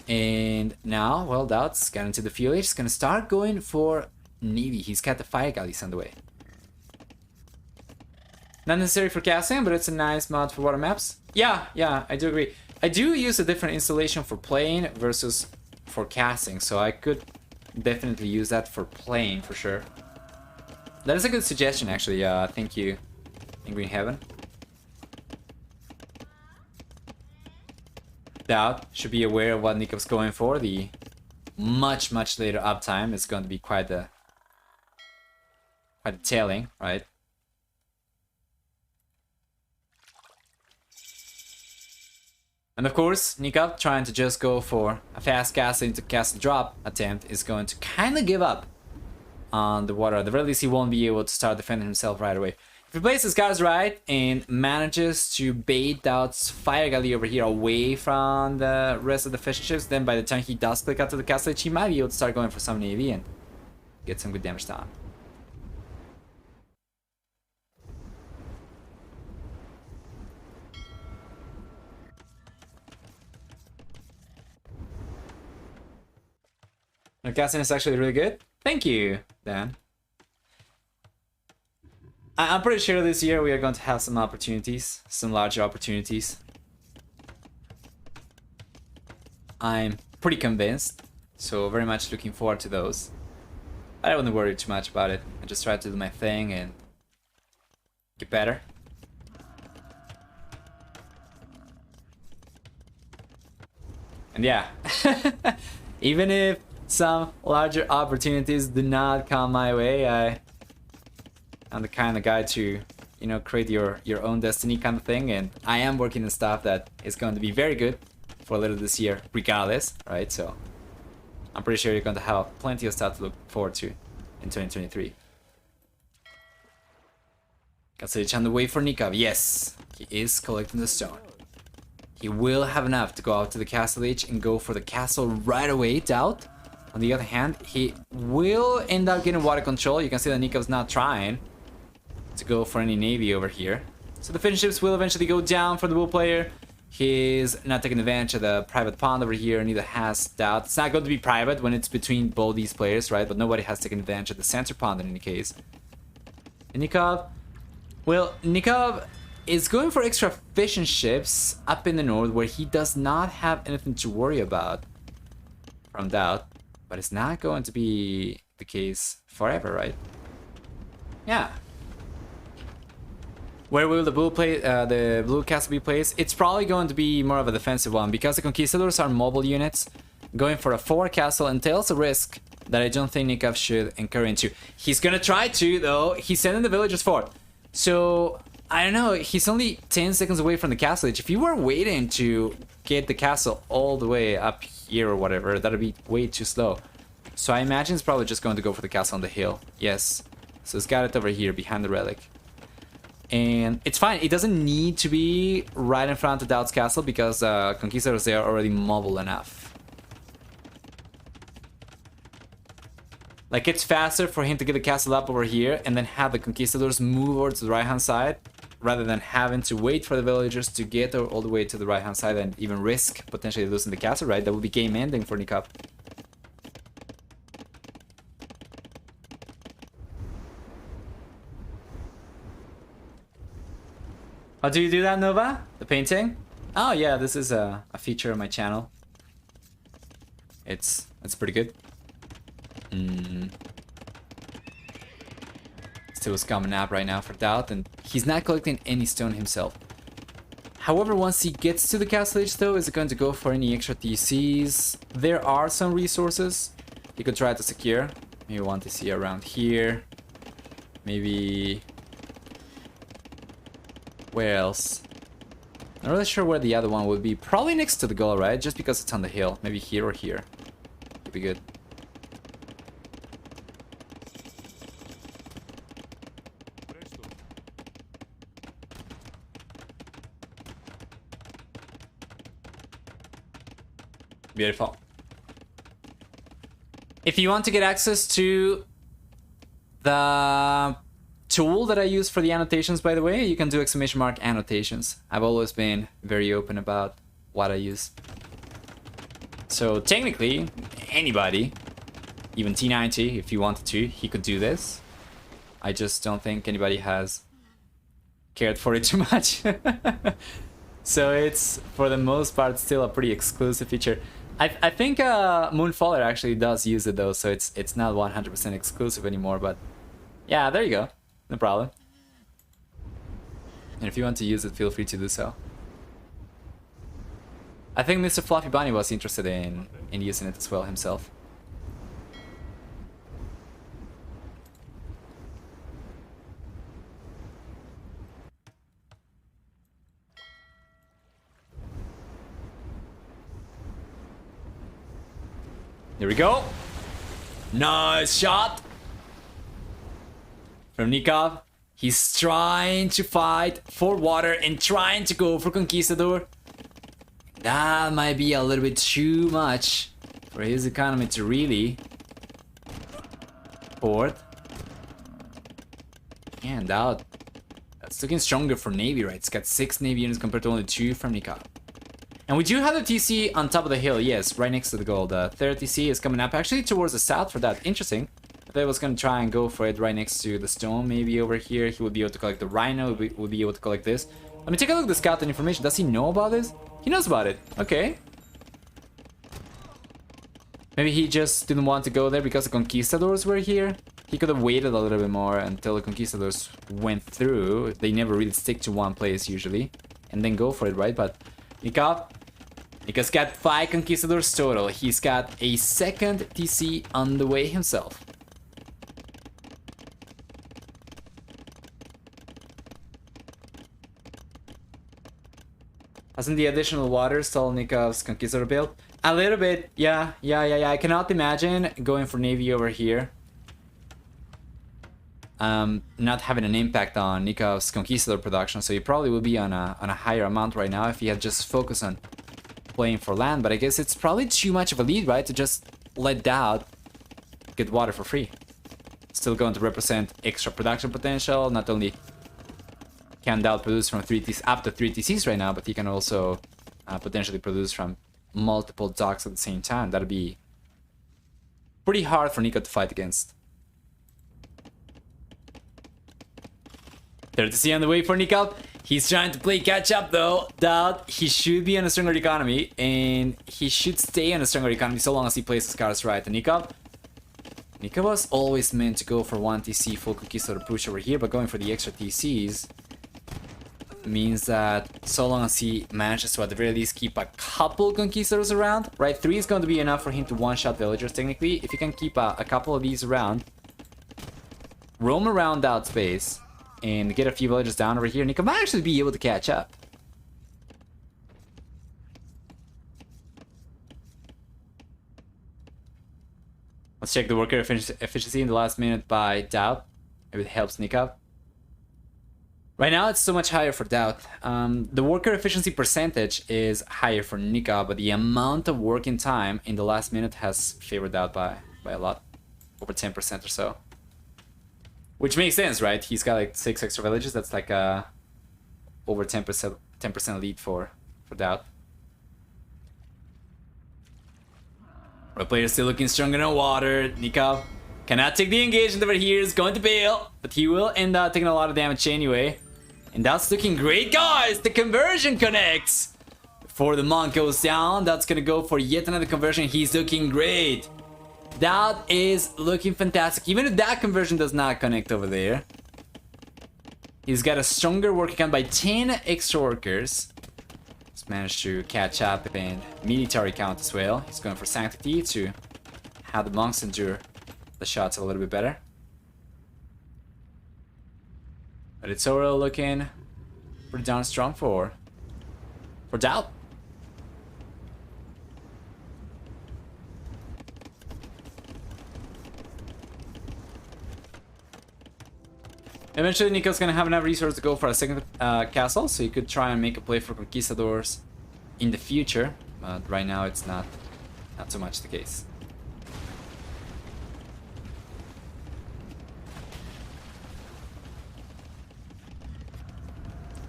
And now, well, DauT's got into the field. He's gonna start going for Navy. He's got the fire galleys on the way. Not necessary for casting, but it's a nice mod for water maps. Yeah, I do agree. I do use a different installation for playing versus for casting, so I could definitely use that for playing for sure. That is a good suggestion, actually. Thank you, in Green Heaven. DauT should be aware of what Nicov's going for. The much later uptime is going to be quite a tailing, right? And of course, Nicov trying to just go for a fast castle into castle drop attempt is going to kind of give up on the water. At the very least, he won't be able to start defending himself right away. If he plays his cards right and manages to bait DauT's fire galley over here away from the rest of the fish ships, then by the time he does click out to the castle, he might be able to start going for some navy and get some good damage down. The casting is actually really good. Thank you, Dan. I'm pretty sure this year we are going to have some opportunities, some larger opportunities. I'm pretty convinced, so very much looking forward to those. I don't worry too much about it. I just try to do my thing and get better. And yeah, even if some larger opportunities do not come my way, I'm the kind of guy to, you know, create your own destiny kind of thing, and I am working on stuff that is going to be very good for later this year, regardless, right? So I'm pretty sure you're going to have plenty of stuff to look forward to in 2023. Kasich on the way for Nicov. Yes, he is collecting the stone. He will have enough to go out to the castle age and go for the castle right away. DauT, on the other hand, he will end up getting water control. You can see that Nicov's not trying to go for any navy over here. So the Finnish ships will eventually go down for the bull player. He's not taking advantage of the private pond over here, neither has DauT. It's not going to be private when it's between both these players, right? But nobody has taken advantage of the center pond in any case. And Nicov, well, Nicov is going for extra fishing ships up in the north where he does not have anything to worry about from DauT. But it's not going to be the case forever, right? Yeah. Where will the blue castle be placed? It's probably going to be more of a defensive one because the conquistadors are mobile units. Going for a 4 castle entails a risk that I don't think Nicov should incur into. He's gonna try to, though. He's sending the villagers forward. So I don't know. He's only 10 seconds away from the castle edge. If you were waiting to get the castle all the way up here or whatever, that'd be way too slow. So I imagine it's probably just going to go for the castle on the hill. Yes. So it's got it over here behind the relic. And it's fine. It doesn't need to be right in front of DauT's castle because conquistadors there are already mobile enough. Like, it's faster for him to get the castle up over here and then have the conquistadors move over to the right hand side rather than having to wait for the villagers to get all the way to the right hand side and even risk potentially losing the castle, right? That would be game ending for Nicov. How do you do that, Nova? The painting? Oh yeah, this is a feature of my channel. It's pretty good. Still is coming up right now for DauT, and he's not collecting any stone himself. However, once he gets to the castle age though, is it going to go for any extra TCs? There are some resources he could try to secure. Maybe one TC around here. Maybe... where else? Not really sure where the other one would be. Probably next to the goal, right? Just because it's on the hill. Maybe here or here. Would be good. Beautiful. If you want to get access to the tool that I use for the annotations, by the way, you can do ! annotations. I've always been very open about what I use. So technically, anybody, even T90, if you wanted to, he could do this. I just don't think anybody has cared for it too much. So it's, for the most part, still a pretty exclusive feature. I think Moonfaller actually does use it though, so it's not 100% exclusive anymore, but yeah, there you go. No problem. And if you want to use it, feel free to do so. I think Mr. Fluffy Bunny was interested in using it as well himself. There we go. Nice shot from Nicov. He's trying to fight for water and trying to go for Conquistador. That might be a little bit too much for his economy to really support. And DauT, that's looking stronger for Navy, right? It's got 6 Navy units compared to only 2 from Nicov. And we do have the TC on top of the hill, yes, right next to the goal. The third TC is coming up actually towards the south for that. Interesting. I thought I was going to try and go for it right next to the stone, maybe over here. He would be able to collect the rhino, would be able to collect this. Let me take a look at the scout and information. Does he know about this? He knows about it. Okay. Maybe he just didn't want to go there because the conquistadors were here. He could have waited a little bit more until the conquistadors went through. They never really stick to one place usually. And then go for it, right? But Nicov's got 5 conquistadors total. He's got a second TC on the way himself. Hasn't the additional water stalled Nikov's conquistador build? A little bit, yeah. I cannot imagine going for Navy over here. Not having an impact on Nikov's conquistador production, so he probably will be on a higher amount right now if he had just focused on playing for land. But I guess it's probably too much of a lead, right, to just let DauT get water for free. Still going to represent extra production potential. Not only can DauT produce from 3 TCs up to 3 TCs right now, but he can also potentially produce from multiple docks at the same time. That'd be pretty hard for Nicov to fight against. 3rd TC on the way for Nicov. He's trying to play catch up though. DauT, he should be on a stronger economy, and he should stay on a stronger economy so long as he plays his cards right. And Nicov was always meant to go for 1 TC full conquistador push over here, but going for the extra TCs means that so long as he manages to at the very least keep a couple conquistadors around, right? 3 is going to be enough for him to one-shot villagers technically. If you can keep a couple of these around, roam around DauT space, and get a few villagers down over here, Nicov might actually be able to catch up. Let's check the worker efficiency in the last minute by DauT. If it helps Nicov. Right now it's so much higher for DauT. The worker efficiency percentage is higher for Nicov, but the amount of working time in the last minute has favored DauT by a lot. Over 10% or so. Which makes sense, right? He's got like 6 extra villages. That's like over 10% lead for DauT. Our player is still looking stronger on water. Nicov cannot take the engagement over here. Is going to bail, but he will end up taking a lot of damage anyway. And that's looking great, guys! The conversion connects! Before the monk goes down, that's gonna go for yet another conversion. He's looking great. That is looking fantastic. Even if that conversion does not connect over there. He's got a stronger worker count by 10 extra workers. He's managed to catch up in military count as well. He's going for sanctity to have the monks endure the shots a little bit better. But it's overall looking pretty darn strong for DauT. Eventually, Nicov's gonna have enough resources to go for a second castle, so he could try and make a play for conquistadors in the future. But right now, it's not so much the case.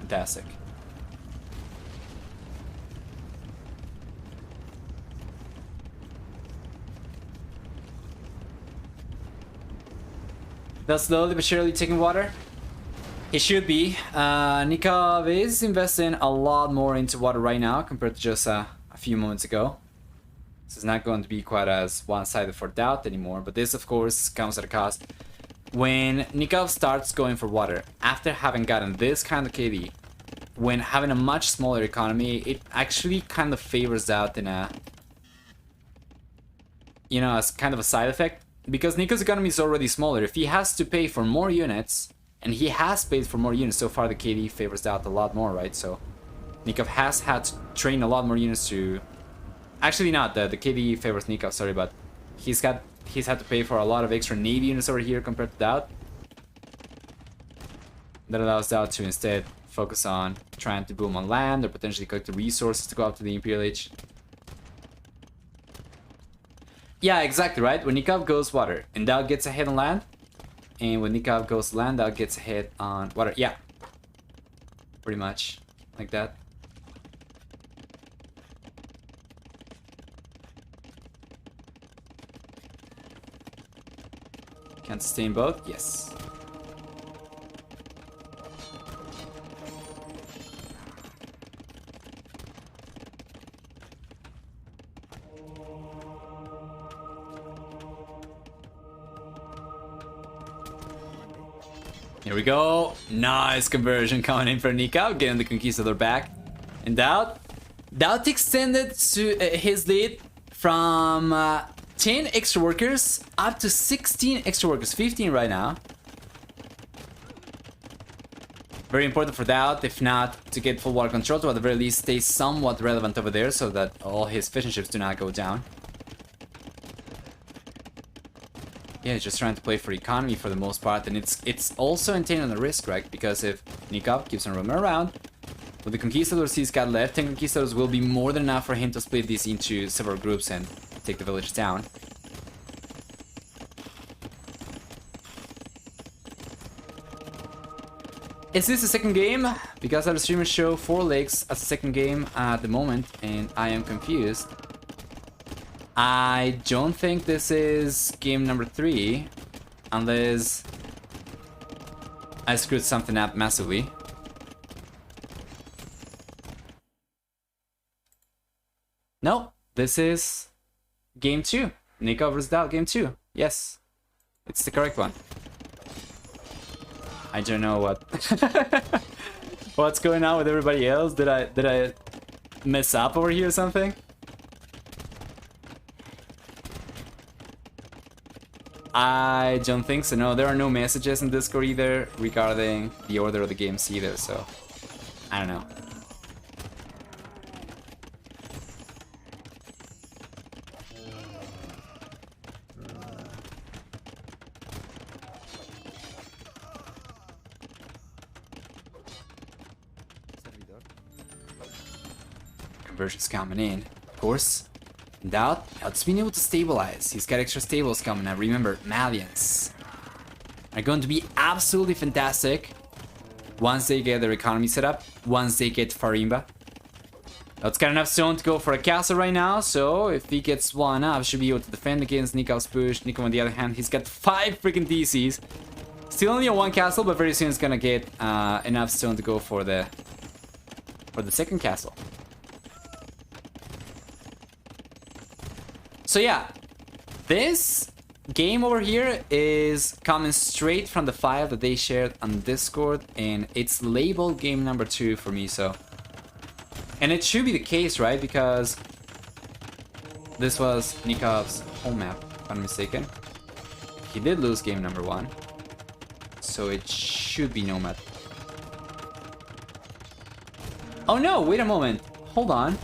Fantastic. That's slowly but surely taking water. It should be. Nicov is investing a lot more into water right now compared to just a few moments ago. This is not going to be quite as one-sided for DauT anymore, but this of course comes at a cost. When Nicov starts going for water, after having gotten this kind of KD, when having a much smaller economy, it actually kind of favors DauT in a, you know, as kind of a side effect. Because Nicov's economy is already smaller, if he has to pay for more units, and he has paid for more units, so far the KD favors DauT a lot more, right? So Nicov has had to train a lot more units to... Actually not, the KD favors Nicov, sorry, but he's had to pay for a lot of extra Navy units over here compared to DauT. That allows DauT to instead focus on trying to boom on land, or potentially collect the resources to go up to the Imperial Age. Yeah, exactly, right? When Nicov goes water, and DauT gets ahead on land. And when Nicov goes land, DauT gets ahead on water. Yeah. Pretty much like that. Can sustain both? Yes. Here we go. Nice conversion coming in for Nicov, getting the Conquistador back. And DauT extended to his lead from 10 extra workers up to 16 extra workers, 15 right now. Very important for DauT, if not to get full water control, to at the very least stay somewhat relevant over there so that all his fishing ships do not go down. Yeah, he's just trying to play for economy for the most part, and it's also entailing a risk, right? Because if Nicov keeps on roaming around, with the Conquistadors he's got left, 10 Conquistadors will be more than enough for him to split these into several groups and take the village down. Is this the second game? Because our streamers show 4 legs as a second game at the moment, and I am confused. I don't think this is game number 3, unless I screwed something up massively. No, this is game 2. Nicov vs DauT, game 2. Yes, it's the correct one. I don't know what's going on with everybody else. Did I mess up over here or something? I don't think so. No, there are no messages in Discord either regarding the order of the games either, so I don't know. Conversion's coming in, of course. DauT's been able to stabilize. He's got extra stables coming up. Remember, Malians are going to be absolutely fantastic once they get their economy set up, once they get Farimba. DauT's got enough stone to go for a castle right now, so if he gets one up, should be able to defend against Nikov's push. Nicov, on the other hand, he's got 5 freaking DCs. Still only on one castle, but very soon it's gonna get enough stone to go for the second castle. So yeah, this game over here is coming straight from the file that they shared on Discord, and it's labeled game number 2 for me, so... And it should be the case, right? Because this was Nicov's home map, if I'm not mistaken. He did lose game number 1, so it should be Nomad. Oh no, wait a moment. Hold on.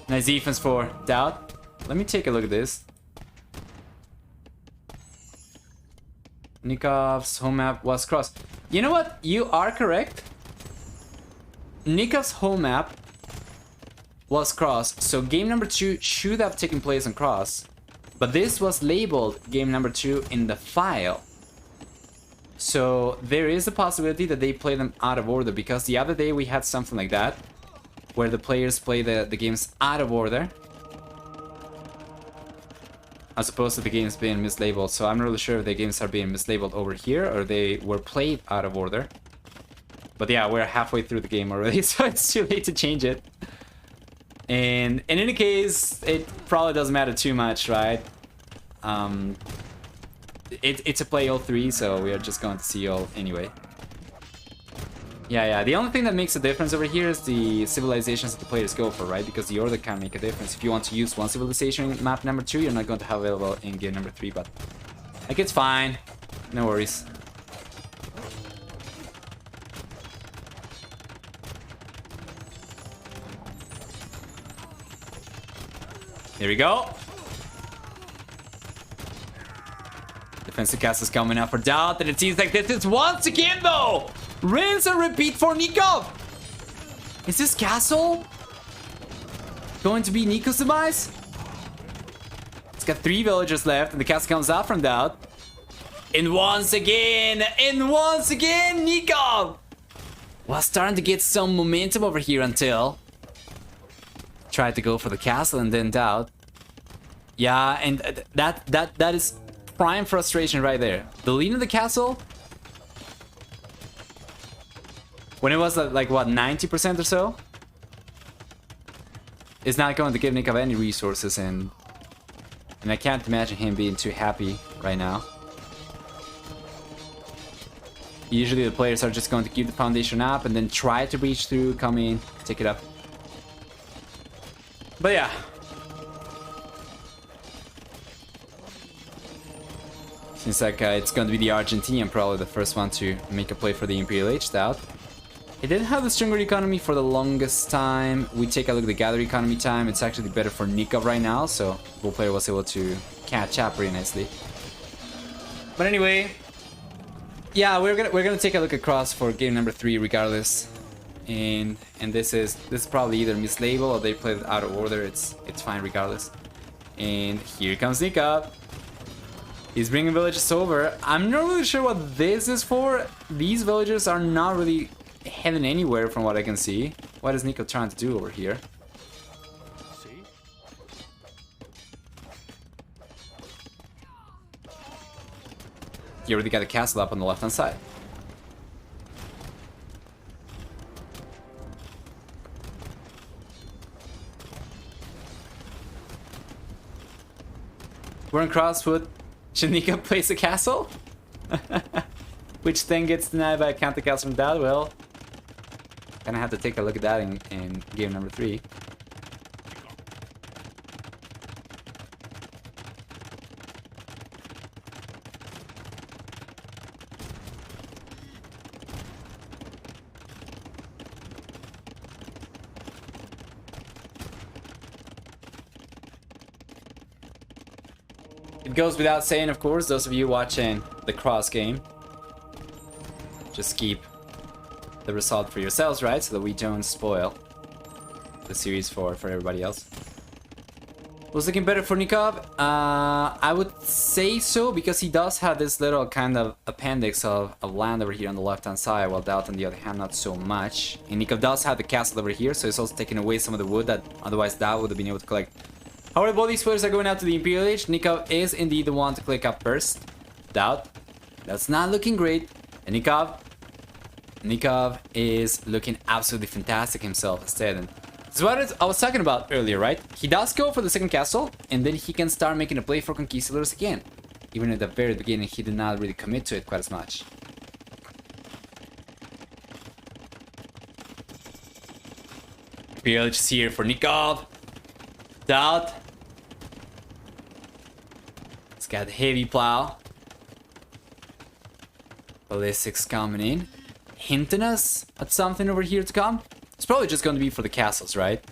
Nice defense for DauT. Let me take a look at this. Nikov's home map was cross. You know what? You are correct. Nikov's home map was cross, so game number 2 should have taken place on cross. But this was labeled game number 2 in the file. So there is a possibility that they play them out of order, because the other day we had something like that, where the players play the games out of order, as opposed to the games being mislabeled. So I'm not really sure if the games are being mislabeled over here or they were played out of order. But yeah, we're halfway through the game already, so it's too late to change it. And in any case, it probably doesn't matter too much, right? It's a play all 3, so we are just going to see all anyway. Yeah, the only thing that makes a difference over here is the civilizations that the players go for, right? Because the order can make a difference. If you want to use one civilization in map number 2, you're not going to have available in game number 3, but like, it's fine. No worries. Here we go. Defensive cast is coming out for DauT, and it seems like this is once again, though, rinse and repeat for Nicov. Is this castle going to be Nico's demise? It's got 3 villagers left, and the castle comes out from DauT. And once again, Nicov was starting to get some momentum over here until tried to go for the castle, and then DauT. Yeah, and that is prime frustration right there. The lead of the castle, when it was like what, 90% or so, is not going to give Nicov any resources, and I can't imagine him being too happy right now. Usually the players are just going to keep the foundation up and then try to breach through, come in, take it up. But yeah. Seems like it's going to be the Argentinian, probably the first one to make a play for the Imperial Age DauT. It didn't have the stronger economy for the longest time. We take a look at the gather economy time. It's actually better for Nicov right now, so the goal player was able to catch up pretty nicely. But anyway, yeah, we're gonna take a look across for game number 3 regardless. And this is probably either mislabeled or they played it out of order. It's fine regardless. And here comes Nicov. He's bringing villages over. I'm not really sure what this is for. These villagers are not really heading anywhere from what I can see. What is Nicov trying to do over here? He already got a castle up on the left-hand side. We're on crossfoot. Should Nicov place a castle? Which then gets denied by a counter castle from DauT. Well, gonna have to take a look at that in game number 3. It goes without saying, of course, those of you watching the cross game, just keep the result for yourselves, right? So that we don't spoil the series for everybody else. Was looking better for Nicov? I would say so, because he does have this little kind of appendix of land over here on the left-hand side, while DauT on the other hand, not so much. And Nicov does have the castle over here, so it's also taking away some of the wood that otherwise DauT would have been able to collect. However, both these players are going out to the Imperial Age. Nicov is indeed the one to click up first. DauT. That's not looking great. And Nicov is looking absolutely fantastic himself instead. And this is what I was talking about earlier, right? He does go for the second castle, and then he can start making a play for Conquistadors again. Even at the very beginning, he did not really commit to it quite as much. Imperial Age is here for Nicov. DauT. It's got heavy plow. Ballistics coming in. Hinting us at something over here to come. It's probably just going to be for the castles, right?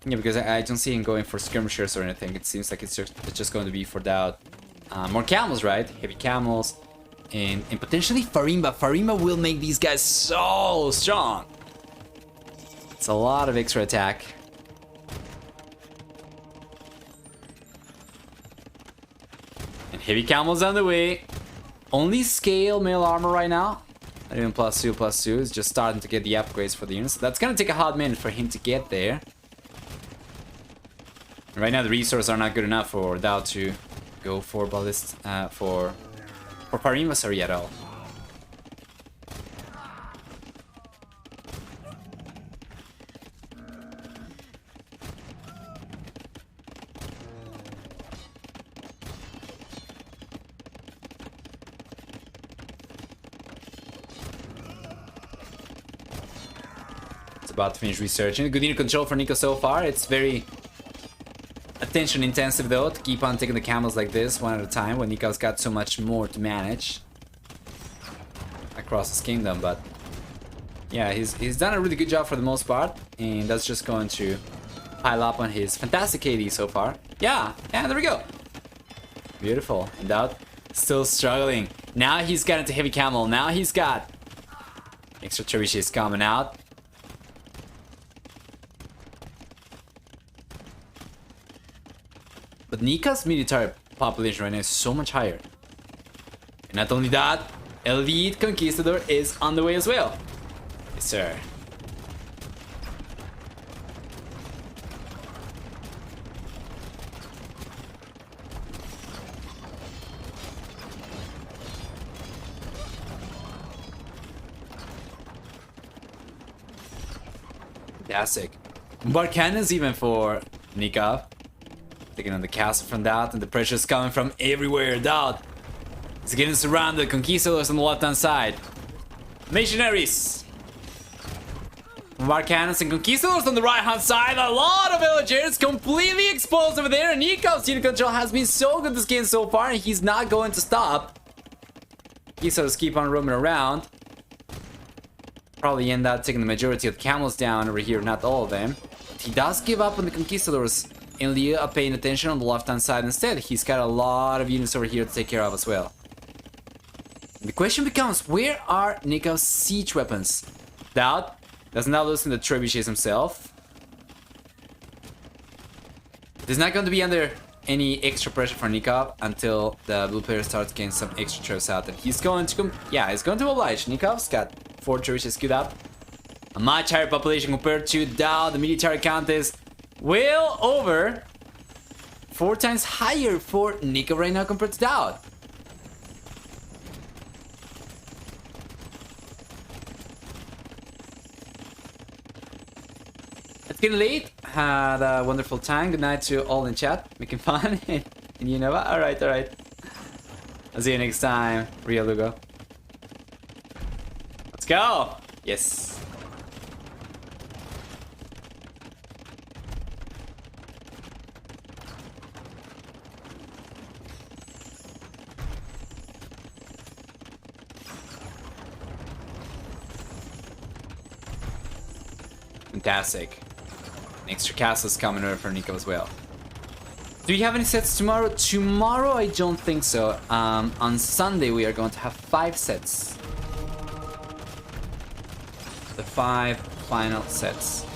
Yeah, because I don't see him going for skirmishers or anything. It seems like it's just going to be for DauT. More camels, right? Heavy camels. And potentially Farimba. Farimba will make these guys so strong. It's a lot of extra attack. And heavy camels on the way. Only scale mail armor right now. Not even +2/+2. It's just starting to get the upgrades for the units. That's gonna take a hot minute for him to get there. Right now the resources are not good enough for DauT to go for ballist for Farimba, sorry, at all. About to finish researching. Good unit control for Nico so far. It's very attention intensive though to keep on taking the camels like this one at a time when Nico's got so much more to manage across his kingdom. But yeah, he's done a really good job for the most part, and that's just going to pile up on his fantastic KD so far. Yeah, there we go. Beautiful. And DauT still struggling. Now he's got into heavy camel. Now he's got extra trebuchets coming out. But Nika's military population right now is so much higher. And not only that, Elite Conquistador is on the way as well. Yes, sir. Fantastic. Bar cannons even for Nicov. Taking on the castle from DauT, and the pressure is coming from everywhere. DauT is getting surrounded. Conquistadors on the left-hand side. Missionaries. Bar cannons and Conquistadors on the right-hand side. A lot of villagers completely exposed over there. And Nicov's unit control has been so good this game so far, and he's not going to stop. Conquistadors keep on roaming around. Probably end up taking the majority of the camels down over here, not all of them. But he does give up on the Conquistadors. And Leo are paying attention on the left-hand side instead. He's got a lot of units over here to take care of as well. And the question becomes, where are Nicov's siege weapons? DauT does not listen to trebuchets himself. He's not going to be under any extra pressure for Nicov until the blue player starts getting some extra trebs out. And he's going to, he's going to oblige. Nikov's got 4 trebuchets queued up. A much higher population compared to DauT. The military count is well over 4 times higher for Nicov right now compared to DauT. It's getting late. Had a wonderful time. Good night to all in chat. Making fun. And you know what? Alright. I'll see you next time. Real Lugo. Let's go. Yes. Fantastic. An extra castle is coming over for Nicov as well. Do you have any sets tomorrow? Tomorrow I don't think so. On Sunday we are going to have 5 sets. The 5 final sets.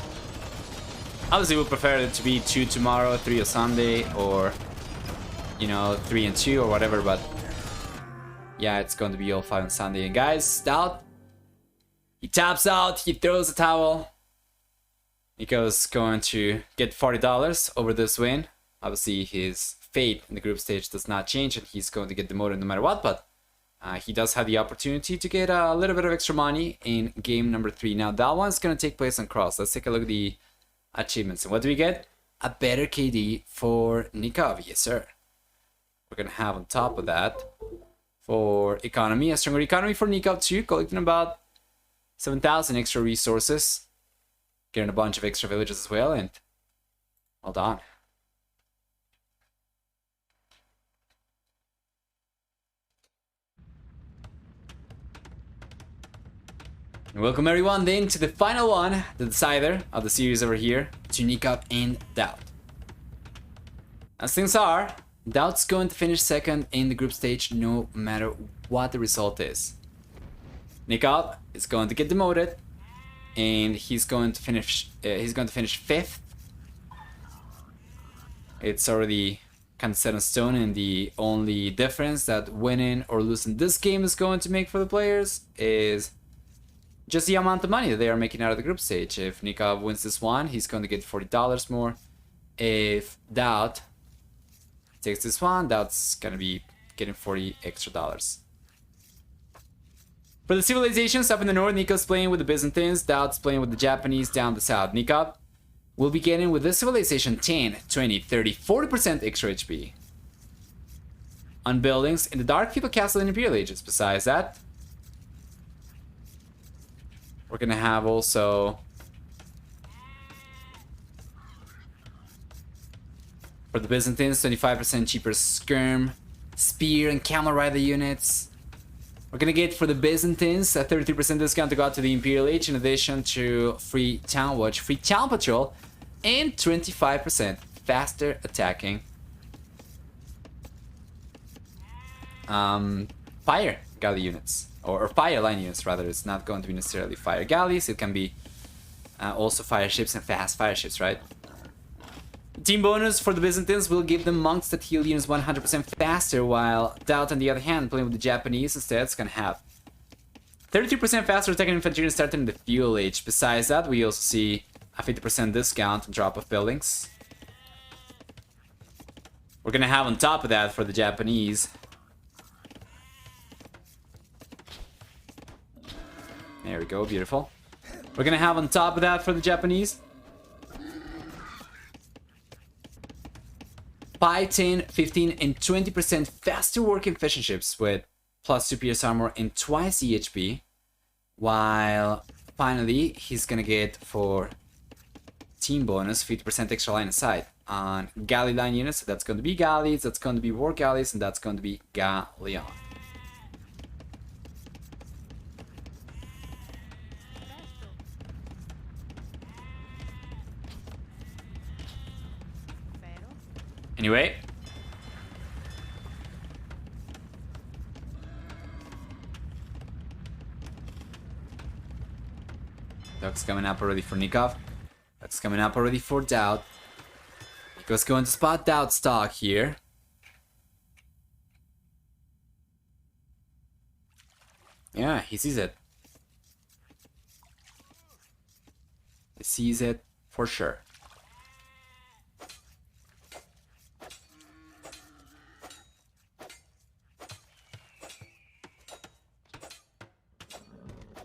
Obviously we prefer it to be 2 tomorrow, 3 on Sunday, or 3 and 2 or whatever, but yeah, it's going to be all 5 on Sunday. And guys, DauT, he taps out, he throws the towel. Nico's going to get $40 over this win. Obviously, his fate in the group stage does not change, and he's going to get demoted no matter what, but he does have the opportunity to get a little bit of extra money in game number 3. Now, that one's going to take place on Cross. Let's take a look at the achievements. And what do we get? A better KD for Nicov. Yes, sir. We're going to have on top of that, for economy, a stronger economy for Nicov too, collecting about 7,000 extra resources. Getting a bunch of extra villages as well, and hold on. Welcome everyone then to the final one, the decider of the series over here, to Nicov and DauT. As things are, DauT's going to finish second in the group stage no matter what the result is. Nicov is going to get demoted, and he's going to finish 5th. It's already kind of set in stone, and the only difference that winning or losing this game is going to make for the players is just the amount of money that they are making out of the group stage. If Nicov wins this one, he's going to get $40 more. If DauT takes this one, DauT's going to be getting $40 extra. For the civilizations up in the north, Nicov's playing with the Byzantines, DauT's playing with the Japanese down the south. Nicov will be getting with this civilization 10, 20, 30, 40% extra HP on buildings in the Dark Feudal Castle and Imperial Ages. Besides that, we're gonna have also for the Byzantines 25% cheaper skirm, spear, and camel rider units. We're gonna get for the Byzantines a 33% discount to go out to the Imperial Age, in addition to free town watch, free town patrol, and 25% faster attacking fire galley units. Or fire line units, rather. It's not going to be necessarily fire galleys. It can be also fire ships and fast fire ships, right? Team bonus for the Byzantines will give them monks that heal units 100% faster, while DauT, on the other hand, playing with the Japanese instead, is going to have 32% faster attacking infantry starting in the Feudal Age. Besides that, we also see a 50% discount on drop of buildings. We're going to have on top of that for the Japanese, there we go, beautiful. We're gonna have on top of that for the Japanese 5, 10, 15, and 20% faster working fishing ships with plus superior armor and twice the HP. While finally, he's gonna get for team bonus 50% extra line of sight on galley line units. So that's going to be galleys, that's going to be war galleys, and that's going to be galleon. Anyway, that's coming up already for Nicov. That's coming up already for DauT. Nicov's going to spot DauT stock here. Yeah, he sees it. He sees it for sure.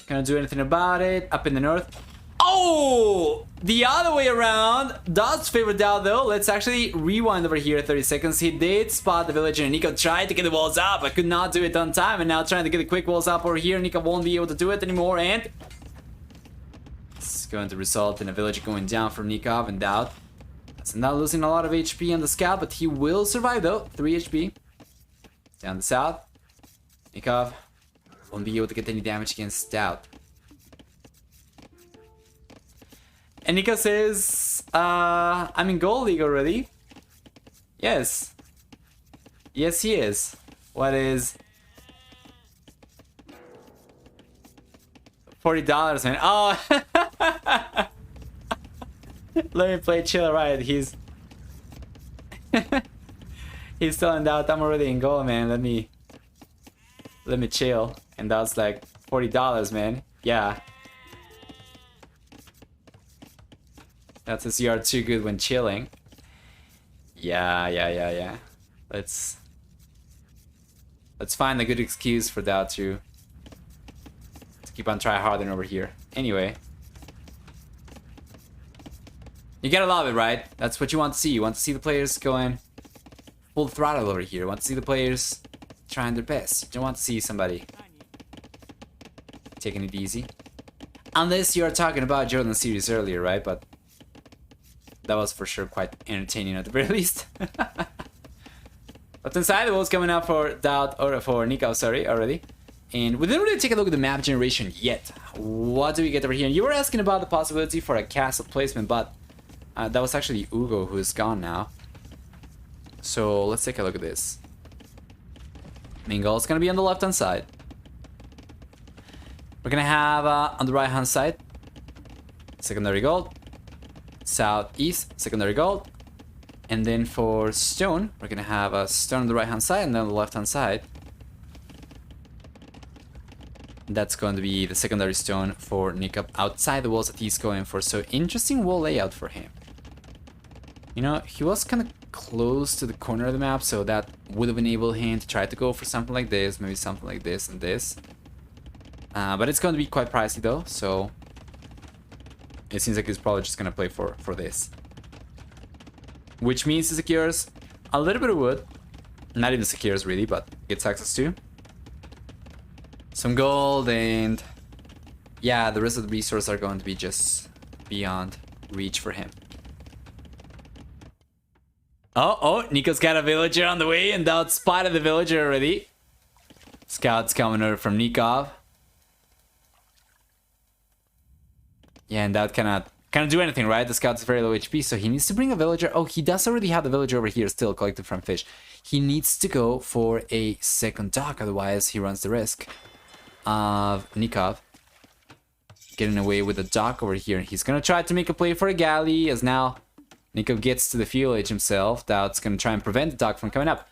Can't do anything about it. Up in the north. Oh! The other way around. DauT's favorite DauT though. Let's actually rewind over here 30 seconds. He did spot the villager and Nicov tried to get the walls up, but could not do it on time. And now trying to get the quick walls up over here. Nicov won't be able to do it anymore, and it's going to result in a villager going down from Nicov and DauT. So not losing a lot of HP on the scout, but he will survive though. 3 HP. Down the south. Nicov won't be able to get any damage against DauT. And Nicov says, I'm in Gold League already. Yes. Yes, he is. What is $40, man? Oh! Let me play chill, right? He's he's telling DauT I'm already in gold, man. Let me chill. And that's like $40, man. Yeah. That says you are too good when chilling. Yeah. Let's find a good excuse for DauT to keep on tryharding over here. Anyway. You gotta love it, right? That's what you want to see. You want to see the players going full throttle over here. You want to see the players trying their best. You don't want to see somebody taking it easy. Unless you're talking about Jordan series earlier, right? But that was for sure quite entertaining at the very least. But inside the wall's coming up for DauT, or for Nicov, sorry, already. And we didn't really take a look at the map generation yet. What do we get over here? And you were asking about the possibility for a castle placement, but that was actually Ugo, who is gone now. So let's take a look at this. Main goal is gonna be on the left-hand side. We're gonna have on the right-hand side secondary gold, southeast secondary gold, and then for stone we're gonna have a stone on the right-hand side, and then on the left-hand side that's going to be the secondary stone for Nicov outside the walls that he's going for. So interesting wall layout for him. You know, he was kind of close to the corner of the map, so that would have enabled him to try to go for something like this, maybe something like this and this. But it's going to be quite pricey though, so it seems like he's probably just going to play for this. Which means he secures a little bit of wood. Not even secures really, but gets access to some gold, and yeah, the rest of the resources are going to be just beyond reach for him. Oh, Nico's got a villager on the way, and DauT spotted the villager already. Scouts coming over from Nicov. Yeah, and DauT cannot do anything, right? The scout's very low HP, so he needs to bring a villager. Oh, he does already have the villager over here still collected from fish. He needs to go for a second dock, otherwise he runs the risk of Nicov getting away with the dock over here. He's gonna try to make a play for a galley, as now Nicov gets to the fuel age himself. DauT's gonna try and prevent the dock from coming up.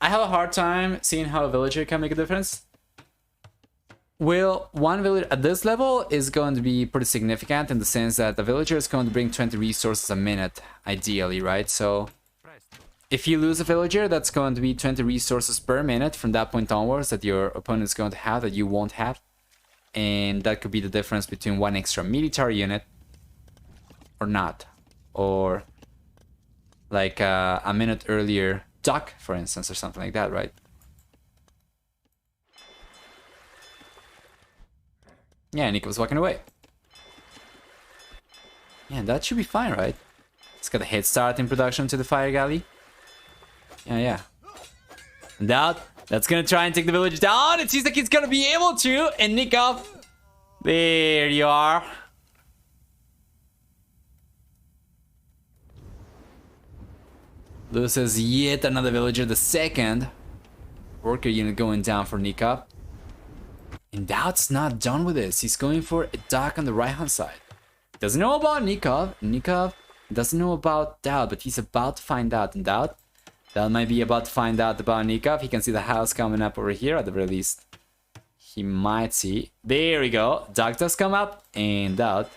I have a hard time seeing how a villager can make a difference. Well, one villager at this level is going to be pretty significant in the sense that the villager is going to bring 20 resources a minute, ideally, right? So if you lose a villager, that's going to be 20 resources per minute from that point onwards that your opponent is going to have that you won't have. And that could be the difference between one extra military unit or not. Or like a minute earlier dock, for instance, or something like that, right? Yeah, Nicov's walking away. Yeah, that should be fine, right? It's got a head start in production to the fire galley. Yeah. DauT, that's gonna try and take the village down. It seems like he's gonna be able to. And Nicov, there you are. Loses yet another villager, the second worker unit going down for Nicov. And DauT's not done with this. He's going for a dock on the right-hand side. Doesn't know about Nicov. Nicov doesn't know about DauT, but he's about to find out. And DauT might be about to find out about Nicov. He can see the house coming up over here at the very least. He might see. There we go. Dock does come up, and DauT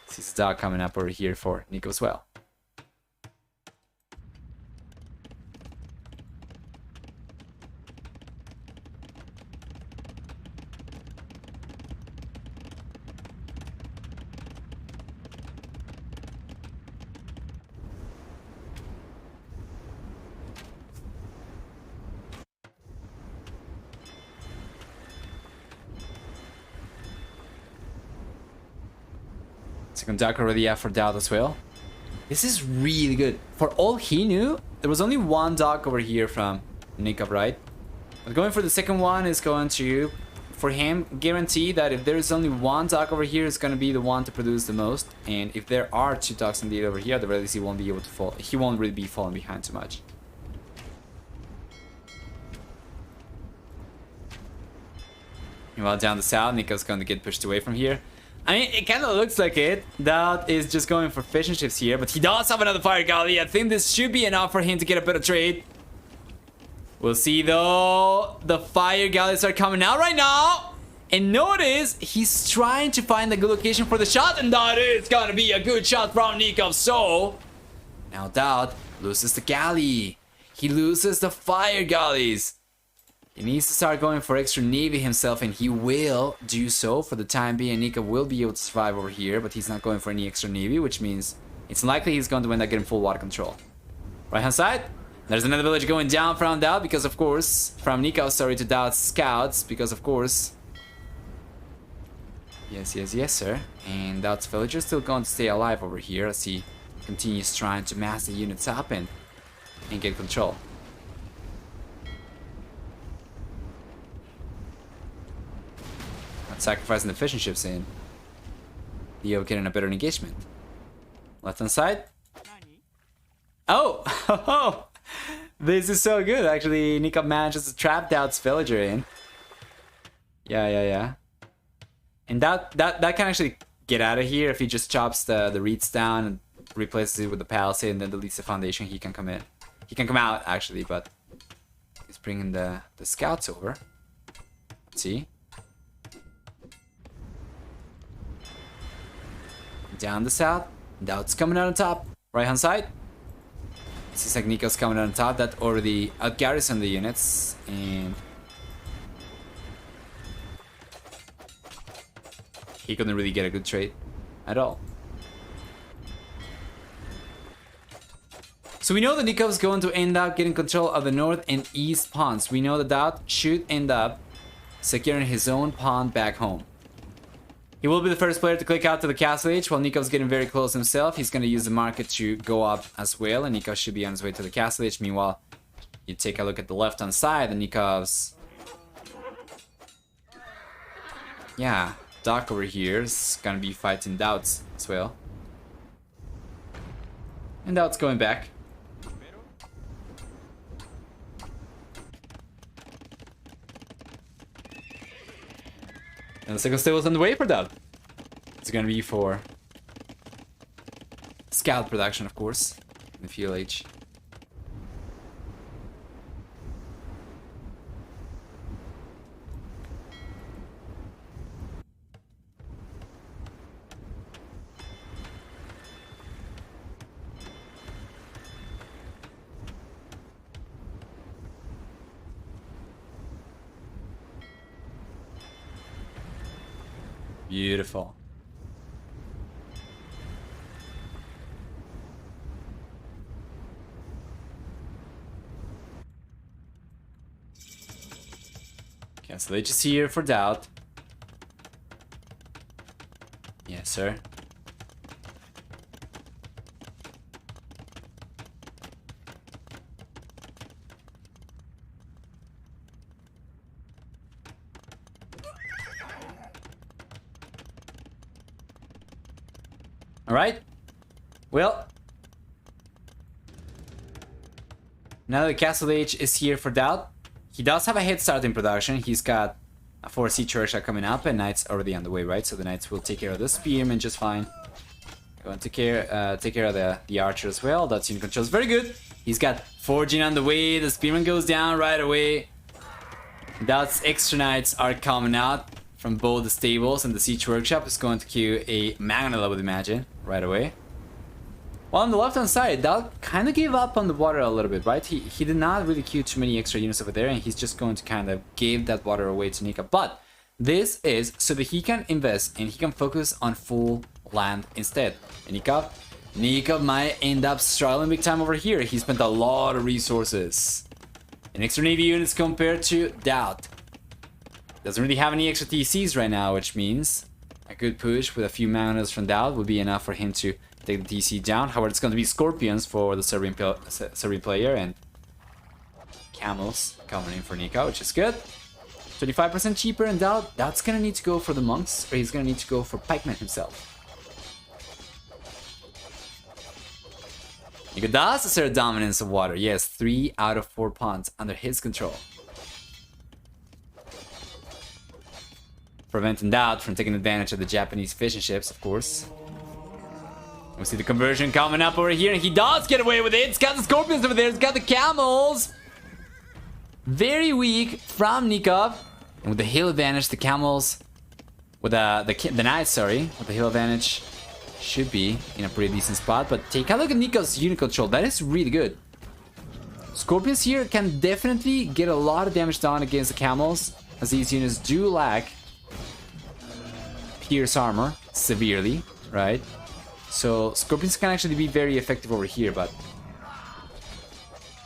sees the dock coming up over here for Nicov as well. Second dock already out for DauT as well. This is really good. For all he knew, there was only one dock over here from Nicov, right? But going for the second one is going to, for him, guarantee that if there is only one dock over here, it's going to be the one to produce the most. And if there are two docks indeed over here, at the very least he won't be able to fall. He won't really be falling behind too much. Meanwhile, down the south, Nicov's going to get pushed away from here. I mean, it kind of looks like it. DauT is just going for fishing ships here, but he does have another fire galley. I think this should be enough for him to get a better trade. We'll see, though. The fire galleys are coming out right now. And notice, he's trying to find a good location for the shot, and that is gonna be a good shot from Nicov. So, now DauT loses the galley. He loses the fire galleys. He needs to start going for extra navy himself, and he will do so for the time being. Nicov will be able to survive over here, but he's not going for any extra navy, which means it's likely he's going to end up getting full water control. Right hand side, there's another village going down from DauT because of course, from Nicov, sorry, to DauT's scouts, because of course. Yes, sir. And DauT's villager still going to stay alive over here as he continues trying to mass the units up and get control. Not sacrificing the fishing ships in the of getting a better engagement. Left hand side. Oh! This is so good. Actually, Nicov manages to trap DauT's villager in. Yeah. And that can actually get out of here if he just chops the reeds down and replaces it with the palisade and then deletes the foundation. He can come in. He can come out actually, but he's bringing the scouts over. Let's see. Down the south. DauT's coming out on top. Right hand side. Seems like Nicov's coming out on top. That already out-garrisoned the units. And he couldn't really get a good trade at all. So we know that Nikov's going to end up getting control of the north and east ponds. We know that DauT should end up securing his own pond back home. He will be the first player to click out to the castle age while Nikov's getting very close himself. He's going to use the market to go up as well, and Nicov should be on his way to the castle age. Meanwhile, you take a look at the left hand side, and Nikov's... yeah, Doc over here is going to be fighting DauT as well. And DauT's going back. And the second stable is on the way for DauT. It's gonna be for scout production, of course, in the fuel age. Beautiful. Castle Age is here for DauT. Yes, sir. All right. Well, now that the Castle Age is here for DauT, he does have a head start in production. He's got a 4 siege workshop coming up, and Knights already on the way, right? So the Knights will take care of the Spearmen just fine. Going to take care of the Archer as well. That's in control. Very good. He's got Forging on the way. The Spearman goes down right away. DauT's extra Knights are coming out from both the stables, and the siege workshop is going to queue a Mangonel, I would imagine, right away. Well, on the left-hand side, DauT kind of gave up on the water a little bit, right? He did not really queue too many extra units over there, and he's just going to kind of give that water away to Nicov. But this is so that he can invest and he can focus on full land instead. And Nicov might end up struggling big time over here. He spent a lot of resources and extra navy units compared to DauT. Doesn't really have any extra TCs right now, which means a good push with a few Mangonels from DauT would be enough for him to take the TC down. However, it's going to be Scorpions for the Serene player and Camels coming in for Nicov, which is good. 25% cheaper, and DauT's going to need to go for the Monks, or he's going to need to go for Pikeman himself. Nicov does assert dominance of water. Yes, 3 out of 4 ponds under his control. Preventing DauT from taking advantage of the Japanese fishing ships, of course. We see the conversion coming up over here, and he does get away with it. It's got the Scorpions over there. It's got the Camels. Very weak from Nicov. And with the hill advantage, the Camels... with the Knights, sorry. With the hill advantage, should be in a pretty decent spot. But take a look at Nicov's unit control. That is really good. Scorpions here can definitely get a lot of damage done against the camels, as these units do lack pierce armor severely, right? So Scorpions can actually be very effective over here, but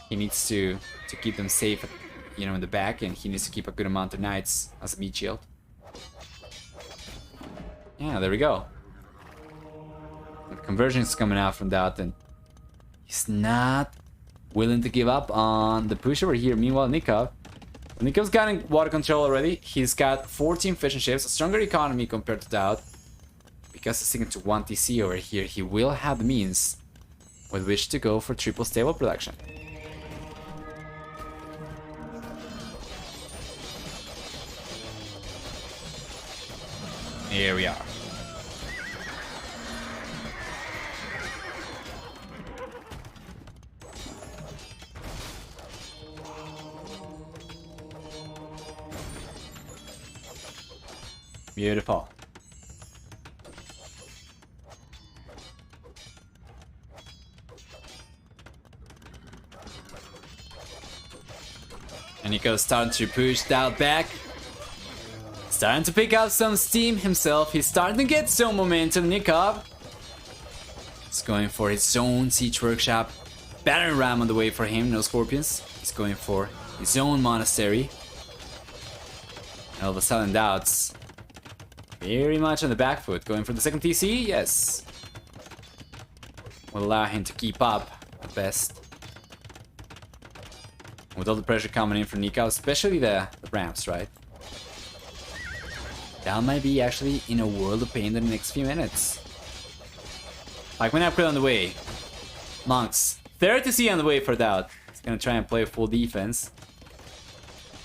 he needs to keep them safe, you know, in the back, and he needs to keep a good amount of knights as a meat shield. Yeah, there we go. The conversion is coming out from that, and he's not willing to give up on the push over here. Meanwhile, Nikov's got water control already. He's got 14 fishing ships, a stronger economy compared to DauT. Because he's sticking to 1 TC over here, he will have the means with which to go for triple stable production. Here we are. Beautiful. And Nico's starting to push DauT back. Starting to pick up some steam himself. He's starting to get some momentum. Nicov is going for his own siege workshop. Battering ram on the way for him. No scorpions. He's going for his own monastery. And all of a sudden, DauT's very much on the back foot. Going for the second TC. Yes. Will allow him to keep up at best. With all the pressure coming in from Nicov, especially the ramps, right? DauT might be actually in a world of pain in the next few minutes. Like when upgrade on the way. Monks. 30C on the way for DauT. He's gonna try and play full defense.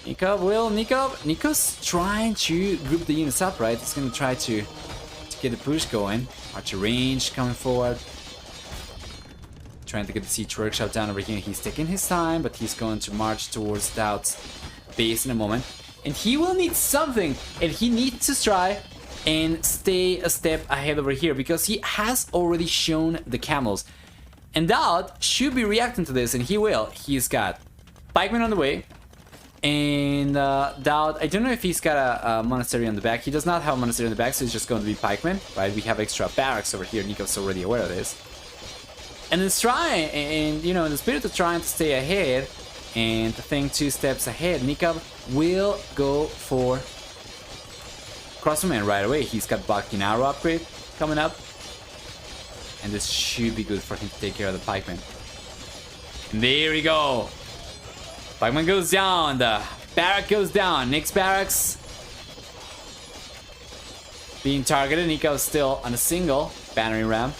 Nicov's trying to group the units up, right? He's gonna try to get the push going. Archer range coming forward. Trying to get the siege workshop down over here. He's taking his time, but he's going to march towards DauT's base in a moment. And he will need something, and he needs to try and stay a step ahead over here, because he has already shown the camels. And DauT should be reacting to this, and he will. He's got pikemen on the way, and DauT, I don't know if he's got a monastery on the back. He does not have a monastery on the back, so it's just going to be pikemen, right? We have extra barracks over here. Nikov's already aware of this. And let's try, and you know, in the spirit of trying to stay ahead and to think 2 steps ahead, Nicov will go for crossbowman right away. He's got Bakin arrow upgrade coming up, and this should be good for him to take care of the pikeman. And there we go. Pikeman goes down, the barrack goes down. Next barracks being targeted. Nicov still on a single battering ram.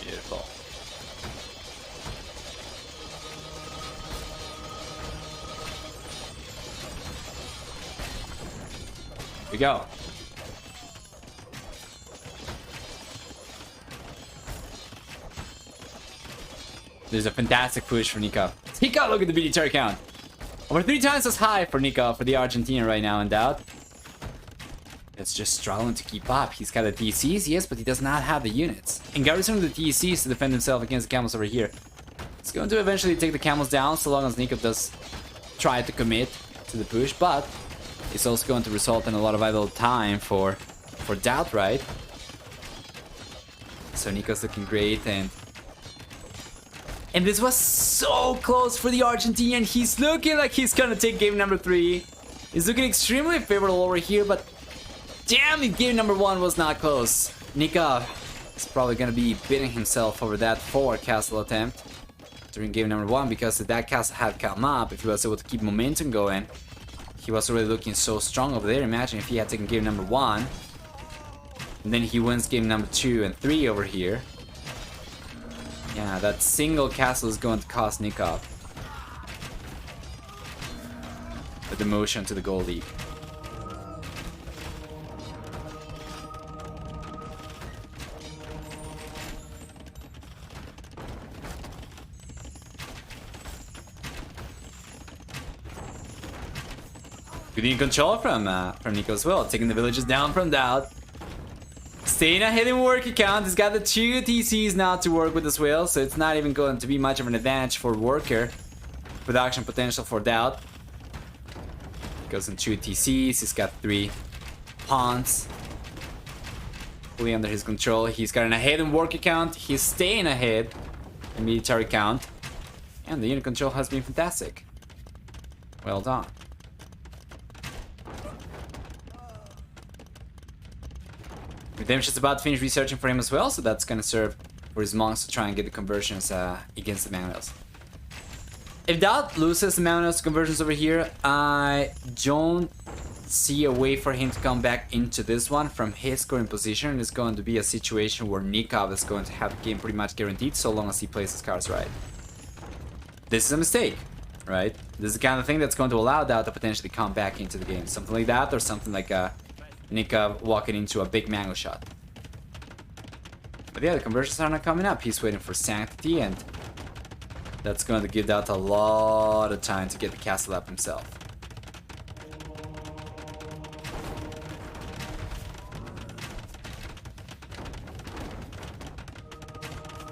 Beautiful. Here we go. There's a fantastic push for Nicov. Take a look at the military count. Over 3 times as high for Nicov, for the Argentinian right now in DauT. It's just struggling to keep up. He's got the TCs, yes, but he does not have the units. And garrisoning the TCs to defend himself against the camels over here. It's going to eventually take the camels down, so long as Nicov does try to commit to the push, but it's also going to result in a lot of idle time for DauT, right? So Nicov's looking great, and this was so close for the Argentinian. He's looking like he's gonna take game number 3. He's looking extremely favorable over here, but damn it, game number 1 was not close. Nicov is probably gonna be beating himself over that forward castle attempt during game number 1, because if that castle had come up, if he was able to keep momentum going, he was already looking so strong over there. Imagine if he had taken game number 1, and then he wins game number 2 and 3 over here. Yeah, that single castle is going to cost Nicov the demotion to the Gold League. Good in control from Nicov as well, taking the villages down from DauT. Staying ahead in work count. He's got the 2 TCs now to work with as well, so it's not even going to be much of an advantage for worker. Production potential for DauT. Goes in 2 TCs. He's got 3 pawns fully under his control. He's got an ahead in worker count. He's staying ahead in military count, and the unit control has been fantastic. Well done. Redemption's about to finish researching for him as well, so that's gonna serve for his monks to try and get the conversions against the Manuels. If DauT loses the Manuels conversions over here, I don't see a way for him to come back into this one from his current position. It's going to be a situation where Nicov is going to have the game pretty much guaranteed so long as he plays his cards right. This is a mistake, right? This is the kind of thing that's going to allow DauT to potentially come back into the game. Something like that, or something like Nicov walking into a big mango shot. But yeah, the conversions are not coming up. He's waiting for Sanctity, and that's going to give DauT a lot of time to get the castle up himself.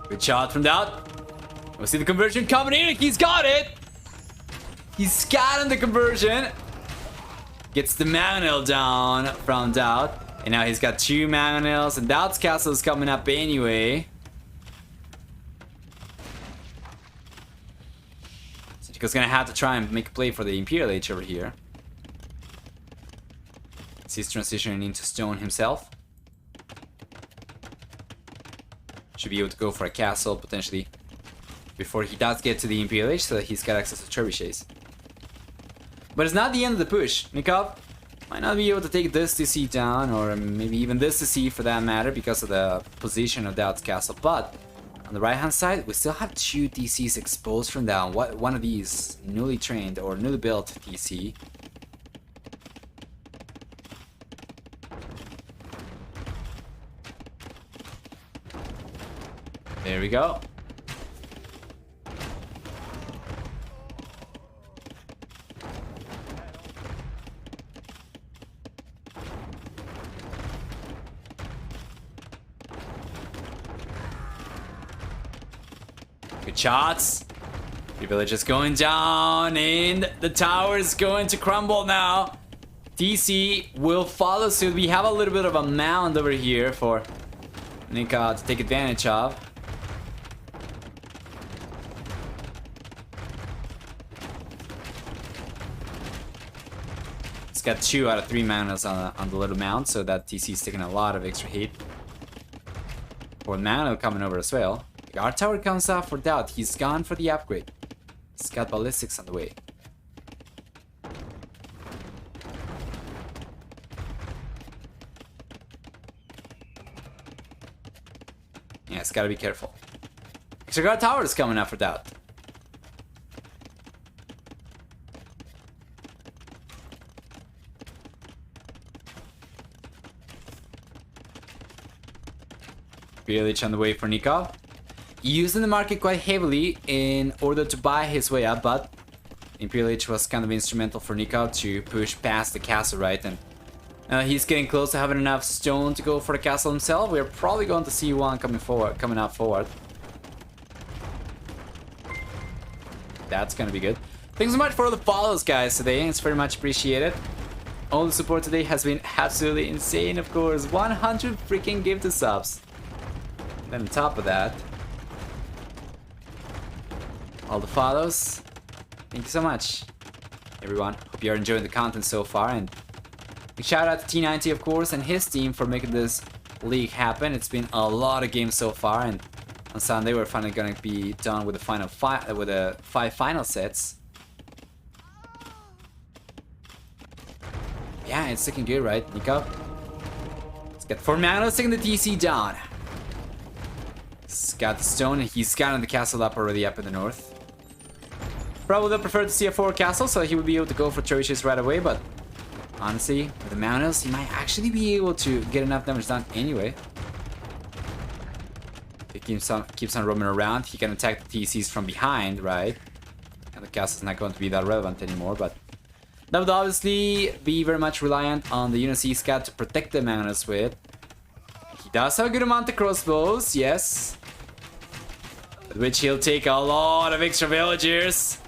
Good shot from DauT. We'll see the conversion coming in. He's got it. He's gotten the conversion. Gets the Mangonel down from DauT. And now he's got 2 Mangonels, and DauT's castle is coming up anyway. So Nico's gonna have to try and make a play for the Imperial Age over here. He's transitioning into stone himself. Should be able to go for a castle potentially before he does get to the Imperial Age, so that he's got access to trebuchets. But it's not the end of the push. Nicov might not be able to take this TC down, or maybe even this TC for that matter, because of the position of DauT's castle. But on the right hand side, we still have 2 TCs exposed from down. One of these newly trained or newly built TC. There we go. Good shots. The village is going down, and the tower is going to crumble now. TC will follow suit. We have a little bit of a mound over here for Nicov to take advantage of. It's got 2 out of 3 manas on the little mound, so that TC is taking a lot of extra heat. For mana coming over as well. The guard tower comes out for DauT. He's gone for the upgrade. He's got ballistics on the way. Yeah, it's gotta be careful. Extra guard tower is coming out for DauT. Village on the way for Nicov. Using the market quite heavily in order to buy his way up, but Imperial Age was kind of instrumental for Nicov to push past the castle, right? And he's getting close to having enough stone to go for the castle himself. We're probably going to see one coming up forward. That's gonna be good. Thanks so much for all the follows, guys, today. It's very much appreciated. All the support today has been absolutely insane, of course. 100 freaking gifted subs. Then on top of that, all the follows. Thank you so much, everyone. Hope you are enjoying the content so far, and big shout out to T90, of course, and his team for making this league happen. It's been a lot of games so far, and on Sunday we're finally gonna be done with the final with the 5 final sets. Yeah, it's looking good, right, Nicov? Let's get 4 mana, taking the TC down. He's got the stone, and he's gotten the castle up already up in the north. Probably would prefer to see a 4 castle, so he would be able to go for trebuchets right away, but honestly, with the Mountains, he might actually be able to get enough damage done anyway. He keeps on roaming around. He can attack the TCs from behind, right? And the castle's not going to be that relevant anymore, but That would obviously be very much reliant on the UNC scout to protect the Magnus with. He does have a good amount of crossbows, yes. With which he'll take a lot of extra villagers.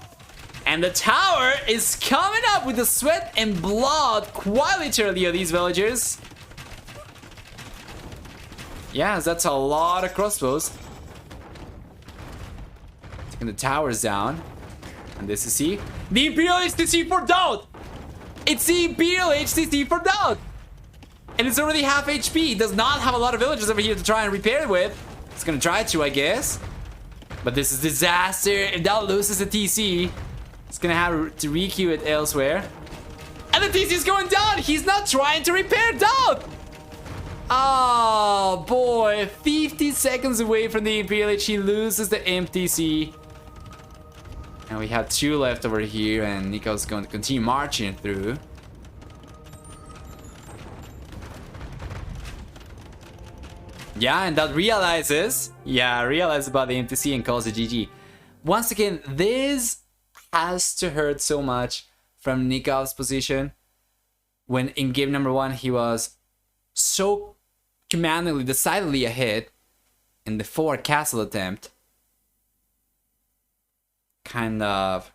And the tower is coming up with the sweat and blood, quite literally, of these villagers. Yes, that's a lot of crossbows. Taking the towers down. And this is the Imperial HTC for DauT! It's the Imperial HTC for DauT! And it's already half HP. It does not have a lot of villagers over here to try and repair it with. It's gonna try to, I guess. But this is disaster. If DauT loses the TC, it's gonna have to requeue it elsewhere. And the TC is going down! He's not trying to repair DauT! Oh boy, 50 seconds away from the Imperial H. He loses the MTC. And we have 2 left over here, and Nicov's going to continue marching through. Yeah, and that realizes about the MTC and calls it GG. Once again, this has to hurt so much from Nikov's position. When in game number 1, he was so commandingly, decidedly ahead in the 4 castle attempt. Kind of,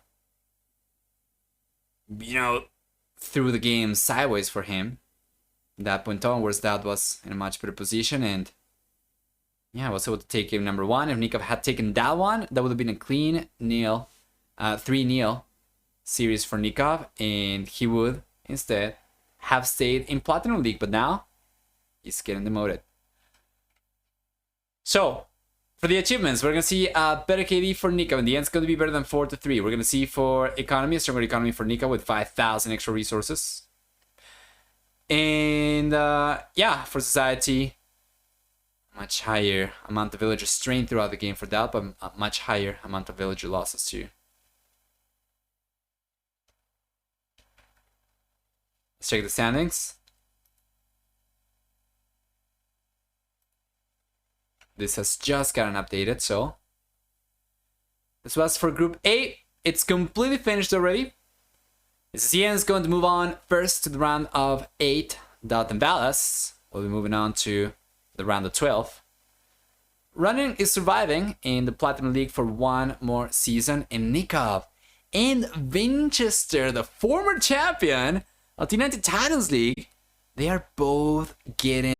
you know, threw the game sideways for him. At that point onwards, that was in a much better position, and yeah, I was able to take game number 1. If Nicov had taken that one, that would have been a clean nil, 3-0 series for Nicov, and he would instead have stayed in Platinum League, but now he's getting demoted. So, for the achievements, we're going to see a better KD for Nicov. In the end, it's going to be better than 4-3. We're going to see for economy, a stronger economy for Nicov with 5,000 extra resources. And yeah, for society, much higher amount of villager strain throughout the game for DauT, but a much higher amount of villager losses too. Let's check the standings. This has just gotten updated, so this was for Group A. It's completely finished already. CN is going to move on first to the round of 8. DauT and Valas will be moving on to the round of 12. Running is surviving in the Platinum League for 1 more season, and Nicov and Winchester, the former champion of the United Titans League, they are both getting